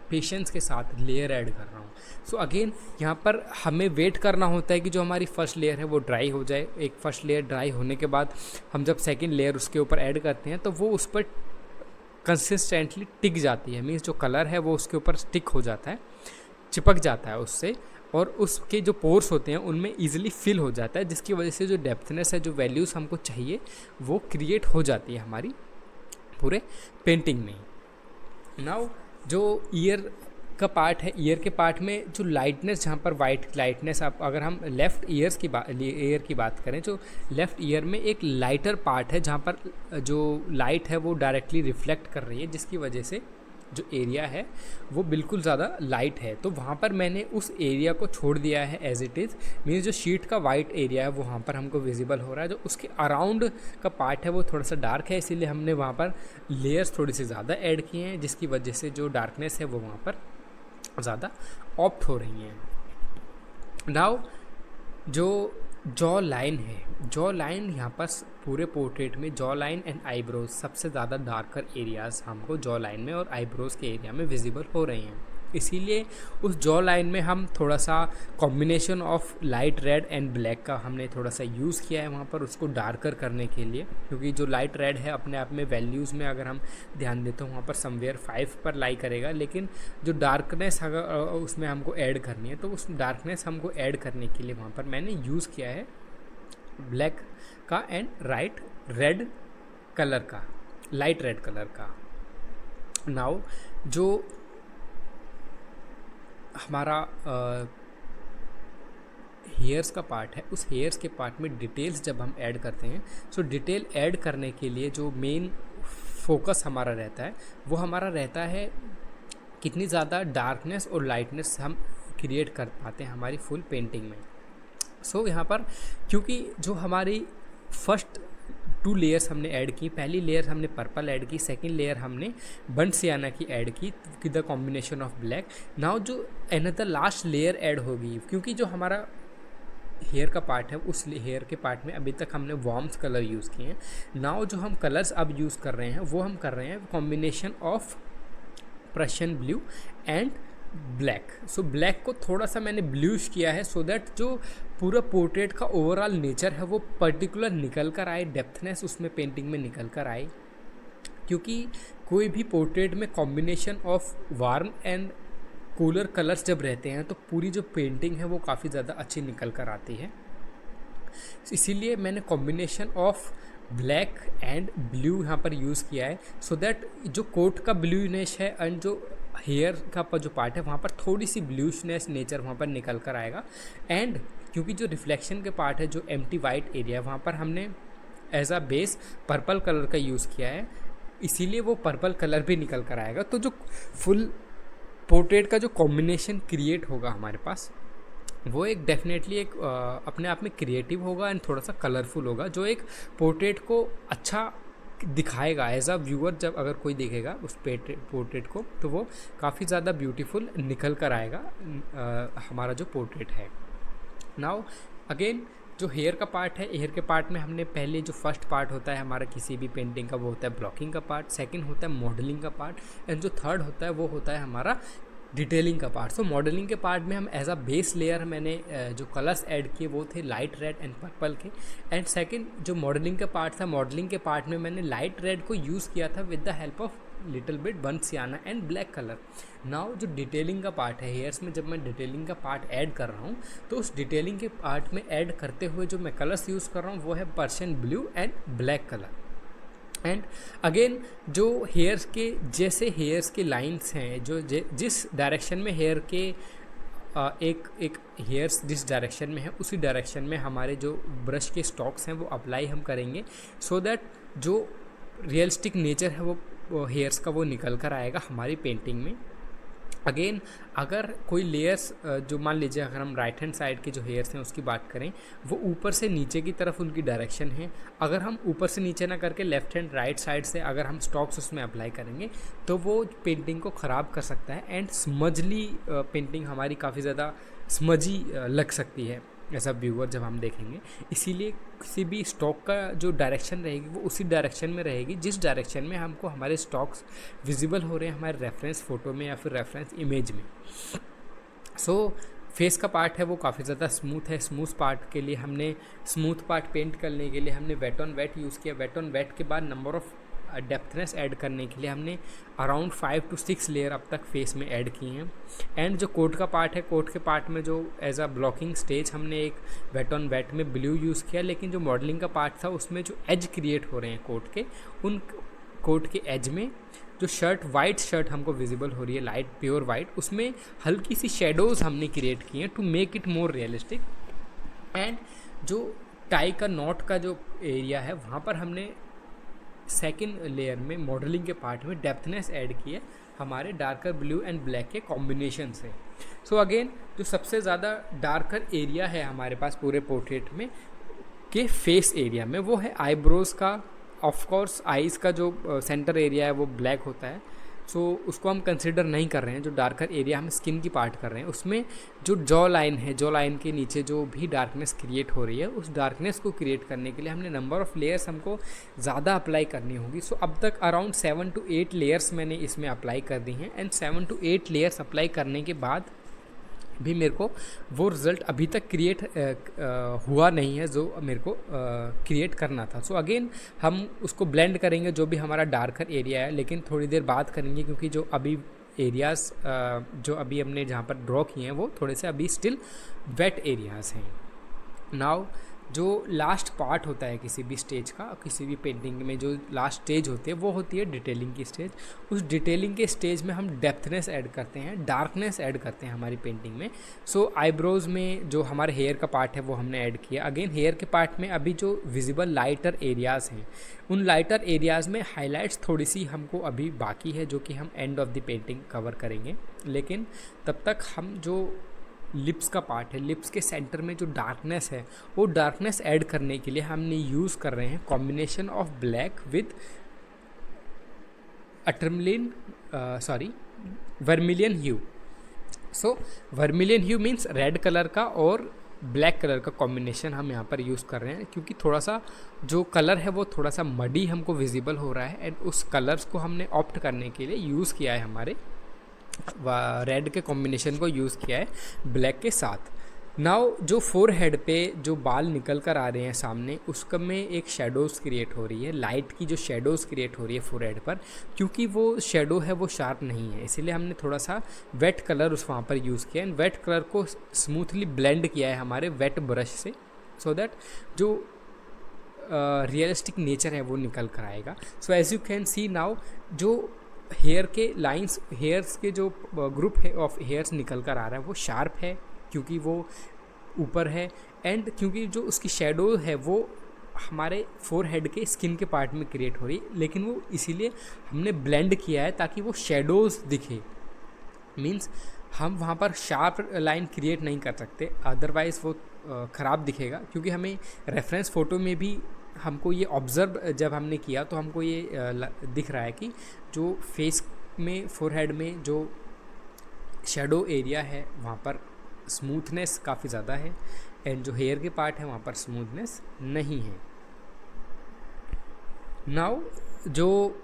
पेशेंस के साथ लेयर ऐड कर रहा हूँ। सो अगेन यहाँ पर हमें वेट करना होता है कि जो हमारी फर्स्ट लेयर है वो ड्राई हो जाए। एक फर्स्ट लेयर ड्राई होने के बाद हम जब सेकेंड लेयर उसके ऊपर ऐड करते हैं तो वो उस पर कंसिस्टेंटली टिक जाती है। मीन्स जो कलर है वो उसके ऊपर स्टिक हो जाता है, चिपक जाता है उससे, और उसके जो पोर्स होते हैं उनमें ईजिली फिल हो जाता है, जिसकी वजह से जो डेप्थनेस है, जो वैल्यूज़ हमको चाहिए वो क्रिएट हो जाती है हमारी पूरे पेंटिंग में। नाउ जो ईयर का पार्ट है, ईयर के पार्ट में जो लाइटनेस, जहाँ पर वाइट लाइटनेस, आप अगर हम लेफ़्ट ईयर की बात करें, जो लेफ़्ट ईयर में एक लाइटर पार्ट है जहाँ पर जो लाइट है वो डायरेक्टली रिफ्लेक्ट कर रही है, जिसकी वजह से जो एरिया है वो बिल्कुल ज़्यादा लाइट है। तो वहाँ पर मैंने उस एरिया को छोड़ दिया है एज इट इज़। मीन्स जो शीट का वाइट एरिया है वो वहाँ पर हमको विजिबल हो रहा है, जो उसके अराउंड का पार्ट है वो थोड़ा सा डार्क है, इसीलिए हमने वहाँ पर लेयर्स थोड़ी सी ज़्यादा ऐड किए हैं, जिसकी वजह से जो डार्कनेस है वो वहाँ पर ज़्यादा ऑप्ट हो रही हैं। नाउ जो जॉ लाइन है, जॉ लाइन यहाँ पर पूरे पोर्ट्रेट में जॉ लाइन एंड आईब्रोज सबसे ज़्यादा डार्कर एरियाज़ हमको जॉ लाइन में और आईब्रोज के एरिया में विजिबल हो रहे हैं। इसीलिए उस जॉ लाइन में हम थोड़ा सा combination of light red and black का हमने थोड़ा सा यूज़ किया है वहाँ पर उसको डार्कर करने के लिए, क्योंकि जो लाइट रेड है अपने आप में वैल्यूज़ में अगर हम ध्यान देते हो वहाँ पर समवेयर 5 पर लाई करेगा, लेकिन जो डार्कनेस अगर उसमें हमको ऐड करनी है तो उस डार्कनेस हमको ऐड करने के लिए वहाँ पर मैंने यूज़ किया है ब्लैक का एंड रेड कलर का, लाइट रेड कलर का। नाउ जो हमारा हेयर्स का पार्ट है, उस हेयर्स के पार्ट में डिटेल्स जब हम ऐड करते हैं, सो डिटेल ऐड करने के लिए जो मेन फोकस हमारा रहता है वो हमारा रहता है कितनी ज़्यादा डार्कनेस और लाइटनेस हम क्रिएट कर पाते हैं हमारी फुल पेंटिंग में। सो यहाँ पर क्योंकि जो हमारी फर्स्ट 2 लेयर्स हमने ऐड की, पहली लेयर हमने पर्पल ऐड की, सेकंड लेयर हमने बर्न्ट सियाना की ऐड की with the combination of black. Now जो अनदर लास्ट लेयर ऐड होगी, क्योंकि जो हमारा हेयर का पार्ट है उस हेयर के पार्ट में अभी तक हमने वार्म्स कलर यूज़ किए हैं। नाउ जो हम कलर्स अब यूज़ कर रहे हैं वो हम कर रहे हैं combination of Prussian blue and black. So black को थोड़ा सा मैंने ब्लूइश किया है सो दैट जो पूरा पोर्ट्रेट का ओवरऑल नेचर है वो पर्टिकुलर निकल कर आए, डेप्थनेस उसमें पेंटिंग में निकल कर आए, क्योंकि कोई भी पोर्ट्रेट में combination of warm and cooler colours जब रहते हैं तो पूरी जो पेंटिंग है वो काफ़ी ज़्यादा अच्छी निकल कर आती है। इसीलिए मैंने combination of black and blue यहाँ पर यूज़ किया है सो दैट जो कोट का ब्लूनेस है एंड जो हेयर का जो पार्ट है वहाँ पर थोड़ी सी ब्लूशनेस नेचर वहाँ पर निकल कर आएगा। एंड क्योंकि जो रिफ्लेक्शन के पार्ट है, जो एम्प्टी वाइट एरिया है, वहाँ पर हमने as a base purple colour का यूज़ किया है, इसीलिए वो पर्पल कलर भी निकल कर आएगा। तो जो फुल पोर्ट्रेट का जो कॉम्बिनेशन क्रिएट होगा हमारे पास वो एक डेफिनेटली एक अपने आप में क्रिएटिव होगा एंड थोड़ा सा कलरफुल होगा, जो एक पोर्ट्रेट को अच्छा दिखाएगा एज अ व्यूअर। जब अगर कोई देखेगा उस पोर्ट्रेट को तो वो काफ़ी ज़्यादा ब्यूटीफुल निकल कर आएगा हमारा जो पोर्ट्रेट है। नाउ अगेन जो हेयर का पार्ट है, हेयर के पार्ट में हमने पहले जो फर्स्ट पार्ट होता है हमारा किसी भी पेंटिंग का वो होता है ब्लॉकिंग का पार्ट, सेकंड होता है मॉडलिंग का पार्ट एंड जो थर्ड होता है वो होता है हमारा डिटेलिंग का पार्ट। सो मॉडलिंग के पार्ट में हम एज अ बेस लेयर मैंने जो कलर्स ऐड किए वो थे लाइट रेड एंड पर्पल के। एंड सेकंड जो मॉडलिंग का पार्ट था, मॉडलिंग के पार्ट में मैंने लाइट रेड को यूज़ किया था with the help of little bit burnt sienna and black colour. Now जो डिटेलिंग का पार्ट है हेयर्स में, जब मैं डिटेलिंग का पार्ट ऐड कर रहा हूँ तो उस डिटेलिंग के पार्ट में ऐड करते हुए जो मैं कलर्स यूज़ कर रहा हूँ वो है Persian blue and black colour. And again जो हेयर्स के जैसे हेयर्स के लाइंस हैं, जो जिस डायरेक्शन में हेयर के एक हेयर्स जिस डायरेक्शन में है उसी डायरेक्शन में हमारे जो ब्रश के स्टॉक्स हैं वो अप्लाई हम करेंगे सो दैट जो रियलिस्टिक नेचर है वो हेयर्स का वो निकल कर आएगा हमारी पेंटिंग में। अगेन अगर कोई लेयर्स जो मान लीजिए अगर हम राइट हैंड साइड के जो हेयर्स हैं उसकी बात करें वो ऊपर से नीचे की तरफ उनकी डायरेक्शन है, अगर हम ऊपर से नीचे ना करके लेफ्ट हैंड राइट साइड से अगर हम स्टॉक्स उसमें अप्लाई करेंगे तो वो पेंटिंग को ख़राब कर सकता है एंड स्मजली पेंटिंग हमारी काफ़ी ज़्यादा स्मजी लग सकती है एज अ व्यूअर जब हम देखेंगे। इसीलिए किसी भी स्टॉक का जो डायरेक्शन रहेगी वो उसी डायरेक्शन में रहेगी जिस डायरेक्शन में हमको हमारे स्टॉक्स विजिबल हो रहे हैं हमारे रेफरेंस फ़ोटो में या फिर रेफरेंस इमेज में। सो फेस का पार्ट है वो काफ़ी ज़्यादा स्मूथ है। स्मूथ पार्ट के लिए हमने स्मूथ पार्ट पेंट करने के लिए हमने वेट ऑन वेट यूज़ किया। वेट ऑन वेट के बाद नंबर ऑफ़ डेप्थनेस ऐड करने के लिए हमने अराउंड 5 to 6 लेयर अब तक फेस में ऐड की हैं। एंड जो कोट का पार्ट है, कोट के पार्ट में जो एज अ ब्लॉकिंग स्टेज हमने एक वेट ऑन वेट में ब्लू यूज़ किया, लेकिन जो मॉडलिंग का पार्ट था उसमें जो एज क्रिएट हो रहे हैं कोट के, उन कोट के एज में जो शर्ट वाइट शर्ट हमको विजिबल हो रही है लाइट प्योर वाइट, उसमें हल्की सी शेडोज़ हमने क्रिएट की हैं to make it more realistic. And जो टाई का नॉट का जो एरिया है वहाँ पर हमने सेकेंड लेयर में मॉडलिंग के पार्ट में डेप्थनेस ऐड की है हमारे डार्कर ब्लू एंड ब्लैक के कॉम्बिनेशन से। सो अगेन जो सबसे ज़्यादा डार्कर एरिया है हमारे पास पूरे पोर्ट्रेट में के फेस एरिया में वो है आईब्रोज़ का। ऑफ कोर्स आईज़ का जो सेंटर एरिया है वो ब्लैक होता है, सो उसको हम कंसिडर नहीं कर रहे हैं। जो डार्कर एरिया हम स्किन की पार्ट कर रहे हैं, उसमें जो जॉ लाइन है, जॉ लाइन के नीचे जो भी डार्कनेस क्रिएट हो रही है, उस डार्कनेस को क्रिएट करने के लिए हमने नंबर ऑफ़ लेयर्स हमको ज़्यादा अप्लाई करनी होगी। सो अब तक अराउंड 7 to 8 लेयर्स मैंने इसमें अप्लाई कर दी हैं, एंड 7 to 8 लेयर्स अप्लाई करने के बाद भी मेरे को वो रिज़ल्ट अभी तक क्रिएट हुआ नहीं है जो मेरे को क्रिएट करना था। सो अगेन हम उसको ब्लेंड करेंगे जो भी हमारा डार्कर एरिया है, लेकिन थोड़ी देर बाद करेंगे, क्योंकि जो अभी एरियाज़ जो अभी हमने जहाँ पर ड्रॉ किए हैं वो थोड़े से अभी स्टिल वेट एरियाज़ हैं। नाउ जो लास्ट पार्ट होता है किसी भी स्टेज का, किसी भी पेंटिंग में जो लास्ट स्टेज होती है वो होती है डिटेलिंग की स्टेज। उस डिटेलिंग के स्टेज में हम डेप्थनेस ऐड करते हैं, डार्कनेस ऐड करते हैं हमारी पेंटिंग में। सो आईब्रोज़ में जो हमारे हेयर का पार्ट है वो हमने ऐड किया। अगेन हेयर के पार्ट में अभी जो विजिबल लाइटर एरियाज़ हैं, उन लाइटर एरियाज़ में हाईलाइट्स थोड़ी सी हमको अभी बाकी है, जो कि हम end of the painting cover करेंगे। लेकिन तब तक हम जो लिप्स का पार्ट है, लिप्स के सेंटर में जो डार्कनेस है, वो डार्कनेस ऐड करने के लिए हमने यूज़ कर रहे हैं combination of black with vermilion hue. So vermilion hue means red colour का और ब्लैक कलर का कॉम्बिनेशन हम यहाँ पर यूज़ कर रहे हैं, क्योंकि थोड़ा सा जो कलर है वो थोड़ा सा मडी हमको विजिबल हो रहा है, एंड उस कलर्स को हमने ऑप्ट करने के लिए यूज़ किया है, हमारे रेड के कॉम्बिनेशन को यूज़ किया है ब्लैक के साथ। नाउ जो फोरहेड पे जो बाल निकल कर आ रहे हैं सामने, उसका में एक शेडोज़ क्रिएट हो रही है, लाइट की जो शेडोज़ क्रिएट हो रही है फोरहेड पर, क्योंकि वो शेडो है वो शार्प नहीं है, इसीलिए हमने थोड़ा सा वेट कलर उस वहाँ पर यूज़ किया, एंड वेट कलर को स्मूथली ब्लेंड किया है हमारे वेट ब्रश से, सो दैट जो रियलिस्टिक नेचर है वो निकल कर आएगा। So as you can see now, जो हेयर के लाइंस, हेयर्स के जो ग्रुप है ऑफ हेयर्स निकल कर आ रहा है वो शार्प है, क्योंकि वो ऊपर है, एंड क्योंकि जो उसकी शेडो है वो हमारे फोरहेड के स्किन के पार्ट में क्रिएट हो रही है, लेकिन वो इसीलिए हमने ब्लेंड किया है ताकि वो शेडोज़ दिखे। मीन्स हम वहाँ पर शार्प लाइन क्रिएट नहीं कर सकते, अदरवाइज़ वो ख़राब दिखेगा, क्योंकि हमें रेफरेंस फ़ोटो में भी हमको ये ऑब्ज़र्व जब हमने किया तो हमको ये दिख रहा है कि जो फेस में, फोरहेड में जो शेडो एरिया है वहाँ पर स्मूथनेस काफ़ी ज़्यादा है, एंड जो हेयर के पार्ट है वहाँ पर स्मूथनेस नहीं है। नाउ जो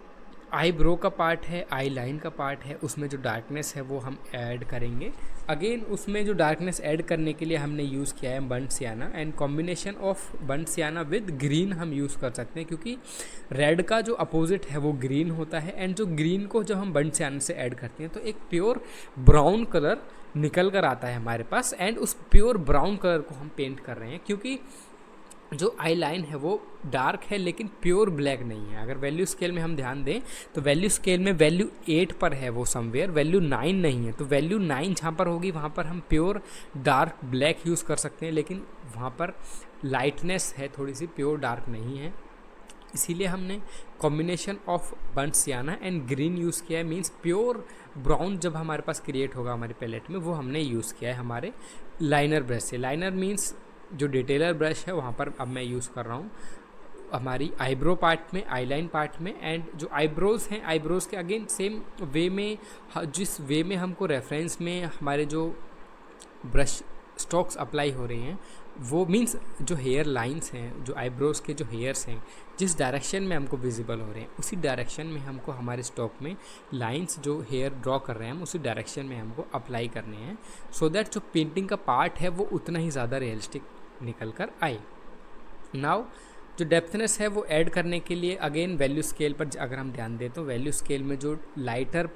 आईब्रो का पार्ट है, आई लाइन का पार्ट है, उसमें जो डार्कनेस है वो हम ऐड करेंगे। अगेन उसमें जो डार्कनेस ऐड करने के लिए हमने यूज़ किया है burnt sienna, and combination of burnt sienna with green हम यूज़ कर सकते हैं, क्योंकि रेड का जो अपोजिट है वो ग्रीन होता है, एंड जो ग्रीन को जब हम बर्न्ट सियाना से ऐड करते हैं तो एक प्योर ब्राउन कलर निकल कर आता है हमारे पास, एंड उस प्योर ब्राउन कलर को हम पेंट कर रहे हैं, क्योंकि जो आई लाइन है वो डार्क है लेकिन प्योर ब्लैक नहीं है। अगर वैल्यू स्केल में हम ध्यान दें तो वैल्यू स्केल में वैल्यू 8 पर है वो समवेयर, वैल्यू 9 नहीं है, तो वैल्यू 9 जहाँ पर होगी वहाँ पर हम प्योर डार्क ब्लैक यूज़ कर सकते हैं, लेकिन वहाँ पर लाइटनेस है थोड़ी सी, प्योर डार्क नहीं है, इसीलिए हमने combination of burnt sienna and green use किया है। मीन्स प्योर ब्राउन जब हमारे पास क्रिएट होगा हमारे पैलेट में, वो हमने यूज़ किया है हमारे लाइनर ब्रश से। लाइनर मीन्स जो डिटेलर ब्रश है वहाँ पर अब मैं यूज़ कर रहा हूँ हमारी आईब्रो पार्ट में, आईलाइन पार्ट में, एंड जो आईब्रोज़ हैं, आईब्रोज़ के अगेन सेम वे में, जिस वे में हमको रेफरेंस में हमारे जो ब्रश स्ट्रोक्स अप्लाई हो रहे हैं वो मीन्स जो हेयर लाइंस हैं, जो आईब्रोज़ के जो हेयर्स हैं, जिस डायरेक्शन में हमको विजिबल हो रहे हैं उसी डायरेक्शन में हमको हमारे स्टॉक में लाइंस जो हेयर ड्रॉ कर रहे हैं हम उसी डायरेक्शन में हमको अप्लाई करने हैं, सो दैट जो पेंटिंग का पार्ट है वो उतना ही ज़्यादा रियलिस्टिक निकल कर आए। नाउ जो डेप्थनेस है वो ऐड करने के लिए अगेन वैल्यू स्केल पर अगर हम ध्यान दें तो वैल्यू स्केल में जो लाइटर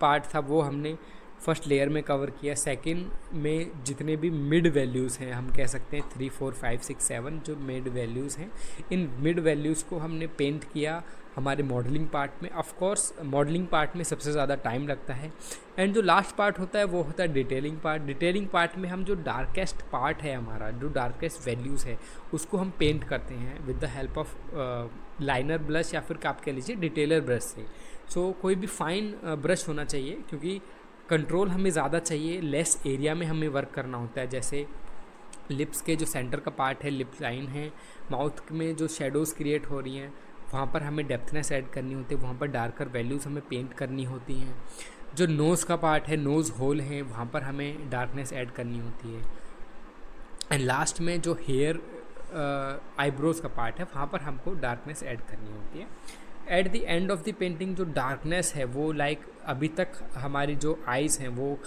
पार्ट था वो हमने फर्स्ट लेयर में कवर किया, सेकंड में जितने भी मिड वैल्यूज़ हैं, हम कह सकते हैं 3, 4, 5, 6, 7 जो मिड वैल्यूज़ हैं, इन मिड वैल्यूज़ को हमने पेंट किया हमारे मॉडलिंग पार्ट में। ऑफ कोर्स मॉडलिंग पार्ट में सबसे ज़्यादा टाइम लगता है, एंड जो लास्ट पार्ट होता है वो होता है डिटेलिंग पार्ट। डिटेलिंग पार्ट में हम जो डार्केस्ट पार्ट है हमारा, जो डार्केस्ट वैल्यूज़ है उसको हम पेंट करते हैं with the help of liner brush या फिर आप कह लीजिए डिटेलर ब्रश से। सो कोई भी फाइन ब्रश होना चाहिए, क्योंकि कंट्रोल हमें ज़्यादा चाहिए, लेस एरिया में हमें वर्क करना होता है। जैसे लिप्स के जो सेंटर का पार्ट है, लिप लाइन है, माउथ में जो शेडोज़ क्रिएट हो रही हैं वहाँ पर हमें डेप्थनेस ऐड करनी होती है, वहाँ पर डार्कर वैल्यूज़ हमें पेंट करनी होती हैं। जो नोज़ का पार्ट है, नोज़ होल है, वहाँ पर हमें डार्कनेस ऐड करनी होती है। एंड लास्ट में जो हेयर आईब्रोज़ का पार्ट है, वहाँ पर हमको डार्कनेस ऐड करनी होती है। At the end of the painting जो डार्कनेस है वो अभी तक हमारी जो आइज़ हैं वो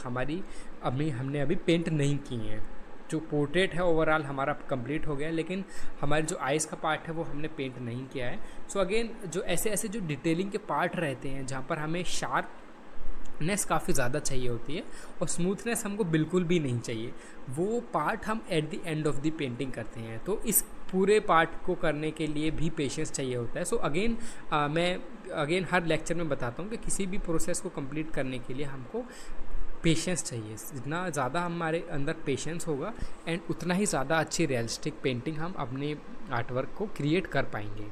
हमने अभी पेंट नहीं की हैं। जो पोर्ट्रेट है ओवरऑल हमारा कंप्लीट हो गया है, लेकिन हमारी जो आइज़ का पार्ट है वो हमने पेंट नहीं किया है। सो अगेन जो ऐसे जो डिटेलिंग के पार्ट रहते हैं जहाँ पर हमें शार्पनेस काफ़ी ज़्यादा चाहिए होती है और स्मूथनेस हमको बिल्कुल भी नहीं चाहिए, वो पार्ट हम at the end of the painting करते हैं। तो इस पूरे पार्ट को करने के लिए भी पेशेंस चाहिए होता है। सो अगेन मैं हर लेक्चर में बताता हूँ कि किसी भी प्रोसेस को कंप्लीट करने के लिए हमको पेशेंस चाहिए। जितना ज़्यादा हमारे अंदर पेशेंस होगा एंड उतना ही ज़्यादा अच्छी रियलिस्टिक पेंटिंग हम अपने आर्टवर्क को क्रिएट कर पाएंगे।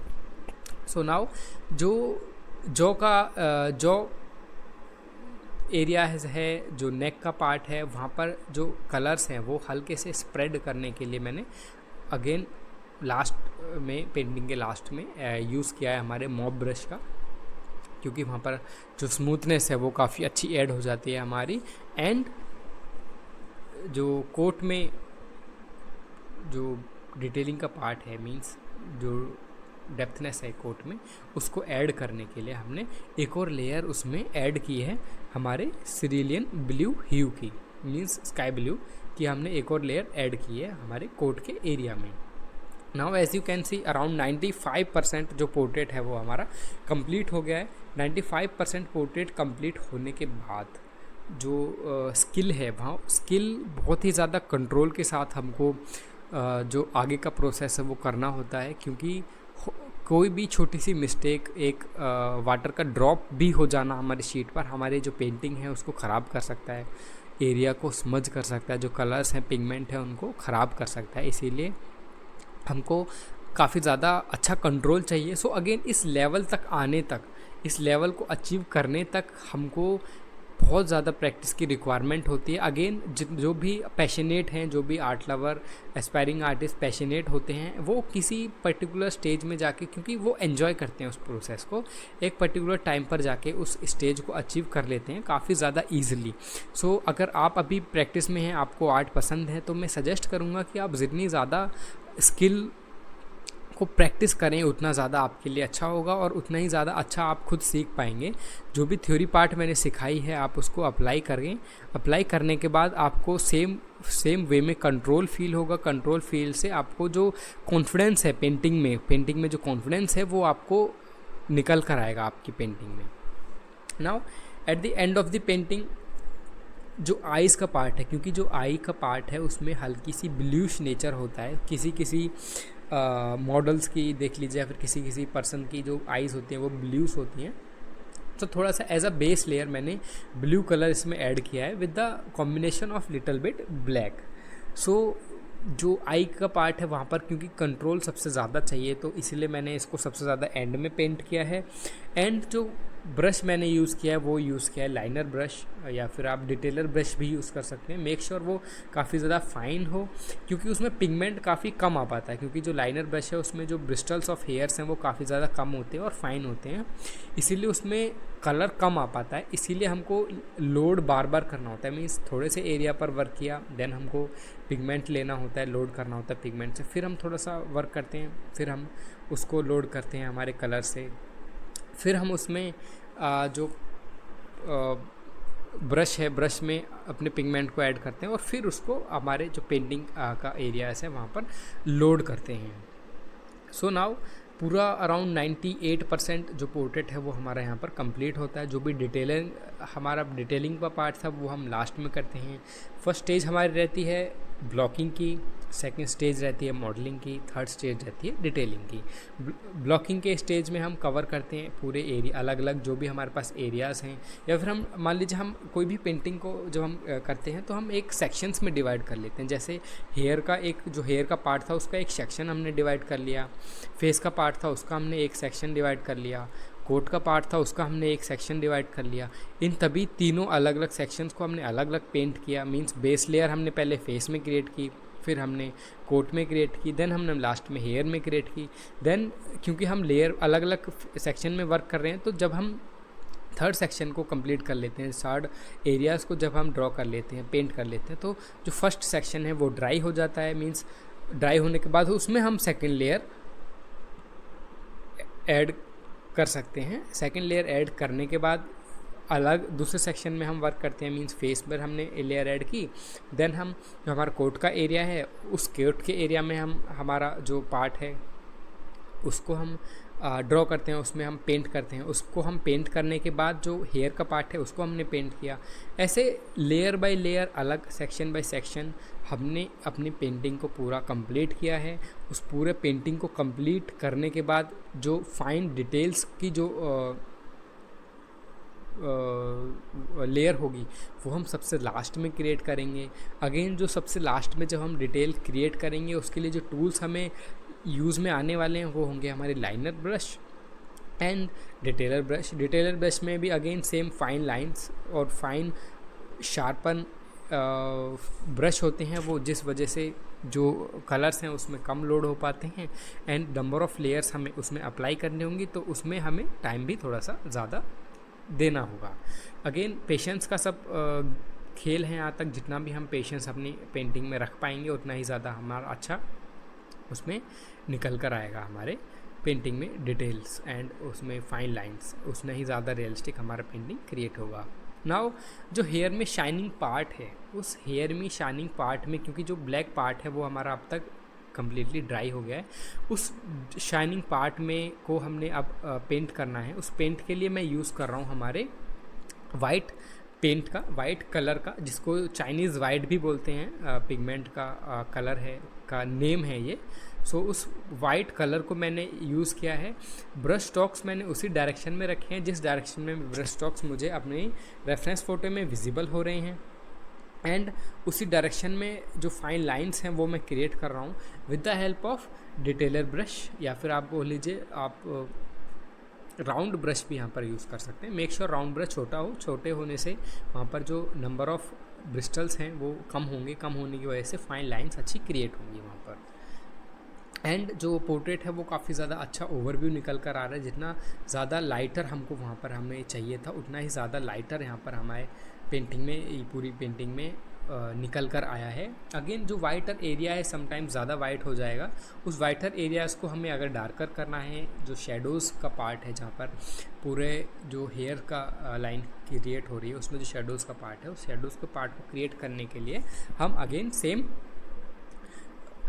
सो नाउ जो एरिया है, जो नेक का पार्ट है, वहाँ पर जो कलर्स हैं वो हल्के से स्प्रेड करने के लिए मैंने अगेन लास्ट में पेंटिंग के लास्ट में यूज़ किया है हमारे मॉप ब्रश का, क्योंकि वहाँ पर जो स्मूथनेस है वो काफ़ी अच्छी ऐड हो जाती है हमारी। एंड जो कोट में जो डिटेलिंग का पार्ट है, मींस जो डेप्थनेस है कोट में, उसको ऐड करने के लिए हमने एक और लेयर उसमें ऐड की है हमारे सिरिलियन ब्लू ह्यू की, मींस स्काई ब्लू की हमने एक और लेयर ऐड की है हमारे कोट के एरिया में। Now as you can see around 95% जो पोर्ट्रेट है वो हमारा कंप्लीट हो गया है। 95% पोर्ट्रेट कंप्लीट होने के बाद जो स्किल है, वहाँ स्किल बहुत ही ज़्यादा कंट्रोल के साथ हमको जो आगे का प्रोसेस है वो करना होता है, क्योंकि कोई भी छोटी सी मिस्टेक, एक वाटर का ड्रॉप भी हो जाना हमारी शीट पर हमारी जो पेंटिंग है उसको ख़राब कर सकता है, एरिया को स्मज कर सकता है, जो कलर्स हैं, पिगमेंट है, उनको ख़राब कर सकता है। इसीलिए हमको काफ़ी ज़्यादा अच्छा कंट्रोल चाहिए। सो अगेन इस लेवल तक आने तक, इस लेवल को अचीव करने तक हमको बहुत ज़्यादा प्रैक्टिस की रिक्वायरमेंट होती है। अगेन जो भी पैशनेट हैं, जो भी art lover, aspiring artist passionate होते हैं, वो किसी पर्टिकुलर स्टेज में जाके, क्योंकि वो एन्जॉय करते हैं उस प्रोसेस को, एक पर्टिकुलर टाइम पर जाके उस स्टेज को अचीव कर लेते हैं काफ़ी ज़्यादा ईजिली। सो अगर आप अभी प्रैक्टिस में हैं, आपको आर्ट पसंद है, तो मैं सजेस्ट करूँगा कि आप जितनी ज़्यादा स्किल को प्रैक्टिस करें उतना ज़्यादा आपके लिए अच्छा होगा और उतना ही ज़्यादा अच्छा आप खुद सीख पाएंगे। जो भी थ्योरी पार्ट मैंने सिखाई है आप उसको अप्लाई करें। अप्लाई करने के बाद आपको सेम वे में कंट्रोल फील होगा। कंट्रोल फील से आपको जो कॉन्फिडेंस है पेंटिंग में जो कॉन्फिडेंस है वो आपको निकल कर आएगा आपकी पेंटिंग में। Now at the end of the painting जो आइज़ का पार्ट है, क्योंकि जो आई का पार्ट है उसमें हल्की सी ब्लूइश नेचर होता है, किसी मॉडल्स की देख लीजिए या फिर किसी पर्सन की जो आइज़ होती हैं वो ब्लूस होती हैं। तो थोड़ा सा एज अ बेस लेयर मैंने ब्लू कलर इसमें ऐड किया है with the combination of little bit black. So जो आई का पार्ट है वहाँ पर क्योंकि कंट्रोल सबसे ज़्यादा चाहिए, तो इसलिए मैंने इसको सबसे ज़्यादा एंड में पेंट किया है। एंड जो ब्रश मैंने यूज़ किया है वो यूज़ किया है लाइनर ब्रश, या फिर आप डिटेलर ब्रश भी यूज़ कर सकते हैं। मेक श्योर वो काफ़ी ज़्यादा फाइन हो, क्योंकि उसमें पिगमेंट काफ़ी कम आ पाता है, क्योंकि जो लाइनर ब्रश है उसमें जो ब्रिस्टल्स ऑफ हेयर्स हैं वो काफ़ी ज़्यादा कम होते हैं और फाइन होते हैं, इसीलिए उसमें कलर कम आ पाता है। इसीलिए हमको लोड बार बार करना होता है। मीन्स थोड़े से एरिया पर वर्क किया, देन हमको पिगमेंट लेना होता है, लोड करना होता है पिगमेंट से, फिर हम थोड़ा सा वर्क करते हैं, फिर हम उसको लोड करते हैं हमारे कलर से, फिर हम उसमें जो ब्रश है, ब्रश में अपने पिगमेंट को ऐड करते हैं और फिर उसको हमारे जो पेंटिंग का एरिया है वहाँ पर लोड करते हैं। सो नाउ पूरा अराउंड 98% जो पोर्ट्रेट है वो हमारा यहाँ पर कंप्लीट होता है। जो भी डिटेलिंग का पार्ट था वो हम लास्ट में करते हैं। फर्स्ट स्टेज हमारी रहती है ब्लॉकिंग की, सेकंड स्टेज रहती है मॉडलिंग की, थर्ड स्टेज रहती है डिटेलिंग की। ब्लॉकिंग के स्टेज में हम कवर करते हैं पूरे एरिया, अलग अलग जो भी हमारे पास एरियाज़ हैं, या फिर हम मान लीजिए हम कोई भी पेंटिंग को जब हम करते हैं तो हम एक सेक्शंस में डिवाइड कर लेते हैं। जैसे हेयर का पार्ट था उसका एक सेक्शन हमने डिवाइड कर लिया, फेस का पार्ट था उसका हमने एक सेक्शन डिवाइड कर लिया, कोट का पार्ट था उसका हमने एक सेक्शन डिवाइड कर लिया। इन तभी तीनों अलग अलग सेक्शंस को हमने अलग अलग पेंट किया। मींस बेस लेयर हमने पहले फेस में क्रिएट की, फिर हमने कोट में क्रिएट की, देन हमने लास्ट में हेयर में क्रिएट की। देन क्योंकि हम लेयर अलग अलग सेक्शन में वर्क कर रहे हैं, तो जब हम थर्ड सेक्शन को कंप्लीट कर लेते हैं, थर्ड एरियाज़ को जब हम ड्रॉ कर लेते हैं, पेंट कर लेते हैं, तो जो फर्स्ट सेक्शन है वो ड्राई हो जाता है। मीन्स ड्राई होने के बाद उसमें हम सेकेंड लेयर ऐड कर सकते हैं। सेकेंड लेयर ऐड करने के बाद अलग दूसरे सेक्शन में हम वर्क करते हैं। मींस फेस पर हमने लेयर ऐड की, देन हम जो हमारा कोट का एरिया है, उस कोट के एरिया में हम हमारा जो पार्ट है उसको हम ड्रॉ करते हैं, उसमें हम पेंट करते हैं। उसको हम पेंट करने के बाद जो हेयर का पार्ट है उसको हमने पेंट किया। ऐसे लेयर बाय लेयर, अलग सेक्शन बाय सेक्शन हमने अपनी पेंटिंग को पूरा कंप्लीट किया है। उस पूरे पेंटिंग को कंप्लीट करने के बाद जो फाइन डिटेल्स की जो लेयर होगी वो हम सबसे लास्ट में क्रिएट करेंगे। अगेन जो सबसे लास्ट में जब हम डिटेल क्रिएट करेंगे उसके लिए जो टूल्स हमें यूज़ में आने वाले हैं वो होंगे हमारे liner brush and detailer brush. Detailer brush में भी अगेन सेम फाइन लाइंस और फाइन शार्पन ब्रश होते हैं, वो जिस वजह से जो कलर्स हैं उसमें कम लोड हो पाते हैं एंड नंबर ऑफ़ लेयर्स हमें उसमें अप्लाई करनी होंगी, तो उसमें हमें टाइम भी थोड़ा सा ज़्यादा देना होगा। अगेन पेशेंस का सब खेल है। यहाँ तक जितना भी हम पेशेंस अपनी पेंटिंग में रख पाएंगे उतना ही ज़्यादा हमारा अच्छा उसमें निकल कर आएगा हमारे पेंटिंग में डिटेल्स एंड उसमें फाइन लाइंस, उतना ही ज़्यादा रियलिस्टिक हमारा पेंटिंग क्रिएट होगा। नाउ जो हेयर में शाइनिंग पार्ट है, उस हेयर में शाइनिंग पार्ट में क्योंकि जो ब्लैक पार्ट है वो हमारा अब तक कम्प्लीटली ड्राई हो गया है, उस शाइनिंग पार्ट में को हमने अब पेंट करना है। उस पेंट के लिए मैं यूज़ कर रहा हूँ हमारे वाइट पेंट का, वाइट कलर का, जिसको चाइनीज़ वाइट भी बोलते हैं, पिगमेंट का कलर है, का नेम है ये। सो उस वाइट कलर को मैंने यूज़ किया है। ब्रश स्ट्रोक्स मैंने उसी डायरेक्शन में रखे हैं जिस डायरेक्शन में ब्रश स्ट्रोक्स मुझे अपनी रेफरेंस फ़ोटो में विजिबल हो रहे हैं एंड उसी डायरेक्शन में जो फाइन लाइंस हैं वो मैं क्रिएट कर रहा हूँ with the help of detailer brush, या फिर आप बोल लीजिए आप राउंड ब्रश भी यहाँ पर यूज़ कर सकते हैं। मेक श्योर राउंड ब्रश छोटा हो, छोटे होने से वहाँ पर जो नंबर ऑफ़ ब्रिस्टल्स हैं वो कम होंगे, कम होने की वजह से फाइन लाइंस अच्छी क्रिएट होंगी वहाँ पर। एंड जो पोर्ट्रेट है वो काफ़ी ज़्यादा अच्छा ओवरव्यू निकल कर आ रहा है। जितना ज़्यादा लाइटर हमको वहाँ पर हमें चाहिए था उतना ही ज़्यादा लाइटर यहाँ पर हमारे पेंटिंग में, पूरी पेंटिंग में निकल कर आया है। अगेन जो वाइटर एरिया है समटाइम्स ज़्यादा वाइट हो जाएगा, उस वाइटर एरियाज़ को हमें अगर डार्कर करना है, जो शेडोज़ का पार्ट है जहाँ पर पूरे जो हेयर का लाइन क्रिएट हो रही है उसमें जो शेडोज़ का पार्ट है, उस शेडोज़ के पार्ट को क्रिएट करने के लिए हम again same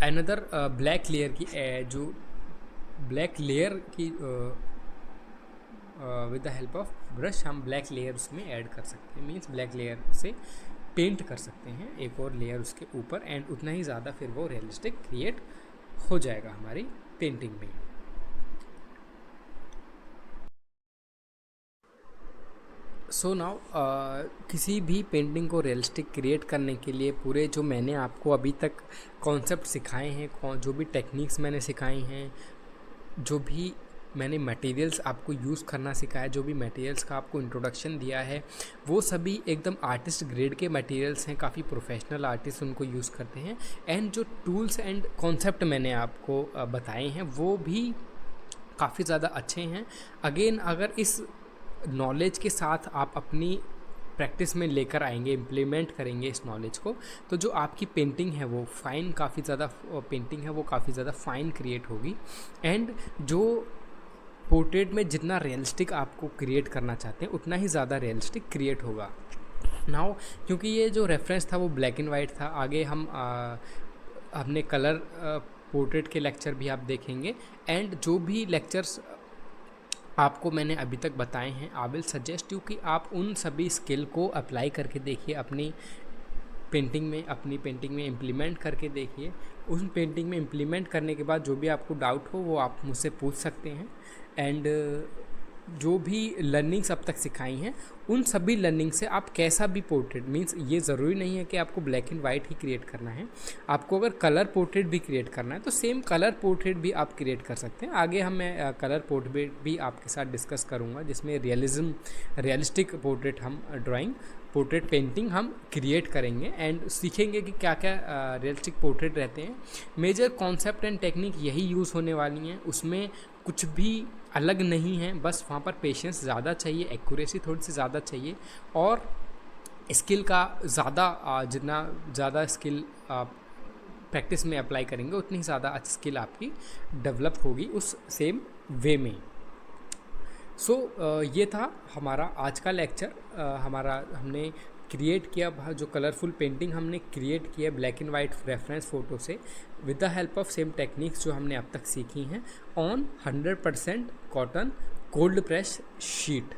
another black layer की जो ब्लैक लेयर की with the help of brush हम ब्लैक लेयर उसमें ऐड कर सकते हैं। मीन्स ब्लैक लेयर से पेंट कर सकते हैं एक और लेयर उसके ऊपर एंड उतना ही ज़्यादा फिर वो रियलिस्टिक क्रिएट हो जाएगा हमारी पेंटिंग में। सो नाउ किसी भी पेंटिंग को रियलिस्टिक क्रिएट करने के लिए पूरे जो मैंने आपको अभी तक कॉन्सेप्ट सिखाए हैं, जो भी टेक्निक्स मैंने सिखाई हैं, जो भी मैंने मटेरियल्स आपको यूज़ करना सिखाया, जो भी मटेरियल्स का आपको इंट्रोडक्शन दिया है, वो सभी एकदम आर्टिस्ट ग्रेड के मटेरियल्स हैं। काफ़ी प्रोफेशनल आर्टिस्ट उनको यूज़ करते हैं एंड जो टूल्स एंड कॉन्सेप्ट मैंने आपको बताए हैं वो भी काफ़ी ज़्यादा अच्छे हैं। अगेन अगर इस नॉलेज के साथ आप अपनी प्रैक्टिस में लेकर आएंगे, इम्प्लीमेंट करेंगे इस नॉलेज को, तो जो आपकी पेंटिंग है वो फाइन, काफ़ी ज़्यादा पेंटिंग है वो काफ़ी ज़्यादा फाइन क्रिएट होगी एंड जो पोर्ट्रेट में जितना रियलिस्टिक आपको क्रिएट करना चाहते हैं उतना ही ज़्यादा रियलिस्टिक क्रिएट होगा। नाउ क्योंकि ये जो रेफरेंस था वो ब्लैक एंड वाइट था, आगे हम हमने कलर पोर्ट्रेट के लेक्चर भी आप देखेंगे एंड जो भी लेक्चर्स आपको मैंने अभी तक बताए हैं, आई विल सजेस्ट यू कि आप उन सभी स्किल को अप्लाई करके देखिए अपनी पेंटिंग में इम्प्लीमेंट करके देखिए। उस पेंटिंग में इम्प्लीमेंट करने के बाद जो भी आपको डाउट हो वो आप मुझसे पूछ सकते हैं एंड जो भी लर्निंग्स अब तक सिखाई हैं उन सभी लर्निंग से आप कैसा भी पोर्ट्रेट, मींस ये ज़रूरी नहीं है कि आपको black and white he create करना है, आपको अगर कलर पोर्ट्रेट भी क्रिएट करना है तो सेम कलर पोर्ट्रेट भी आप क्रिएट कर सकते हैं। आगे मैं कलर पोर्ट्रेट भी आपके साथ डिस्कस करूँगा जिसमें रियलिस्टिक पोर्ट्रेट हम ड्राइंग पोर्ट्रेट पेंटिंग हम क्रिएट करेंगे एंड सीखेंगे कि क्या क्या रियलिस्टिक पोर्ट्रेट रहते हैं। मेजर कॉन्सेप्ट एंड टेक्निक यही यूज़ होने वाली हैं, उसमें कुछ भी अलग नहीं है, बस वहाँ पर पेशेंस ज़्यादा चाहिए, एक्यूरेसी थोड़ी सी ज़्यादा चाहिए और स्किल का ज़्यादा, जितना ज़्यादा स्किल प्रैक्टिस में अप्लाई करेंगे उतनी ज़्यादा अच्छी स्किल आपकी डेवलप होगी उस सेम वे में। सो ये था हमारा आज का लेक्चर। हमने क्रिएट किया जो कलरफुल पेंटिंग हमने क्रिएट किया black and white reference photo से with the help of same techniques जो हमने अब तक सीखी हैं on 100% cotton cold press sheet.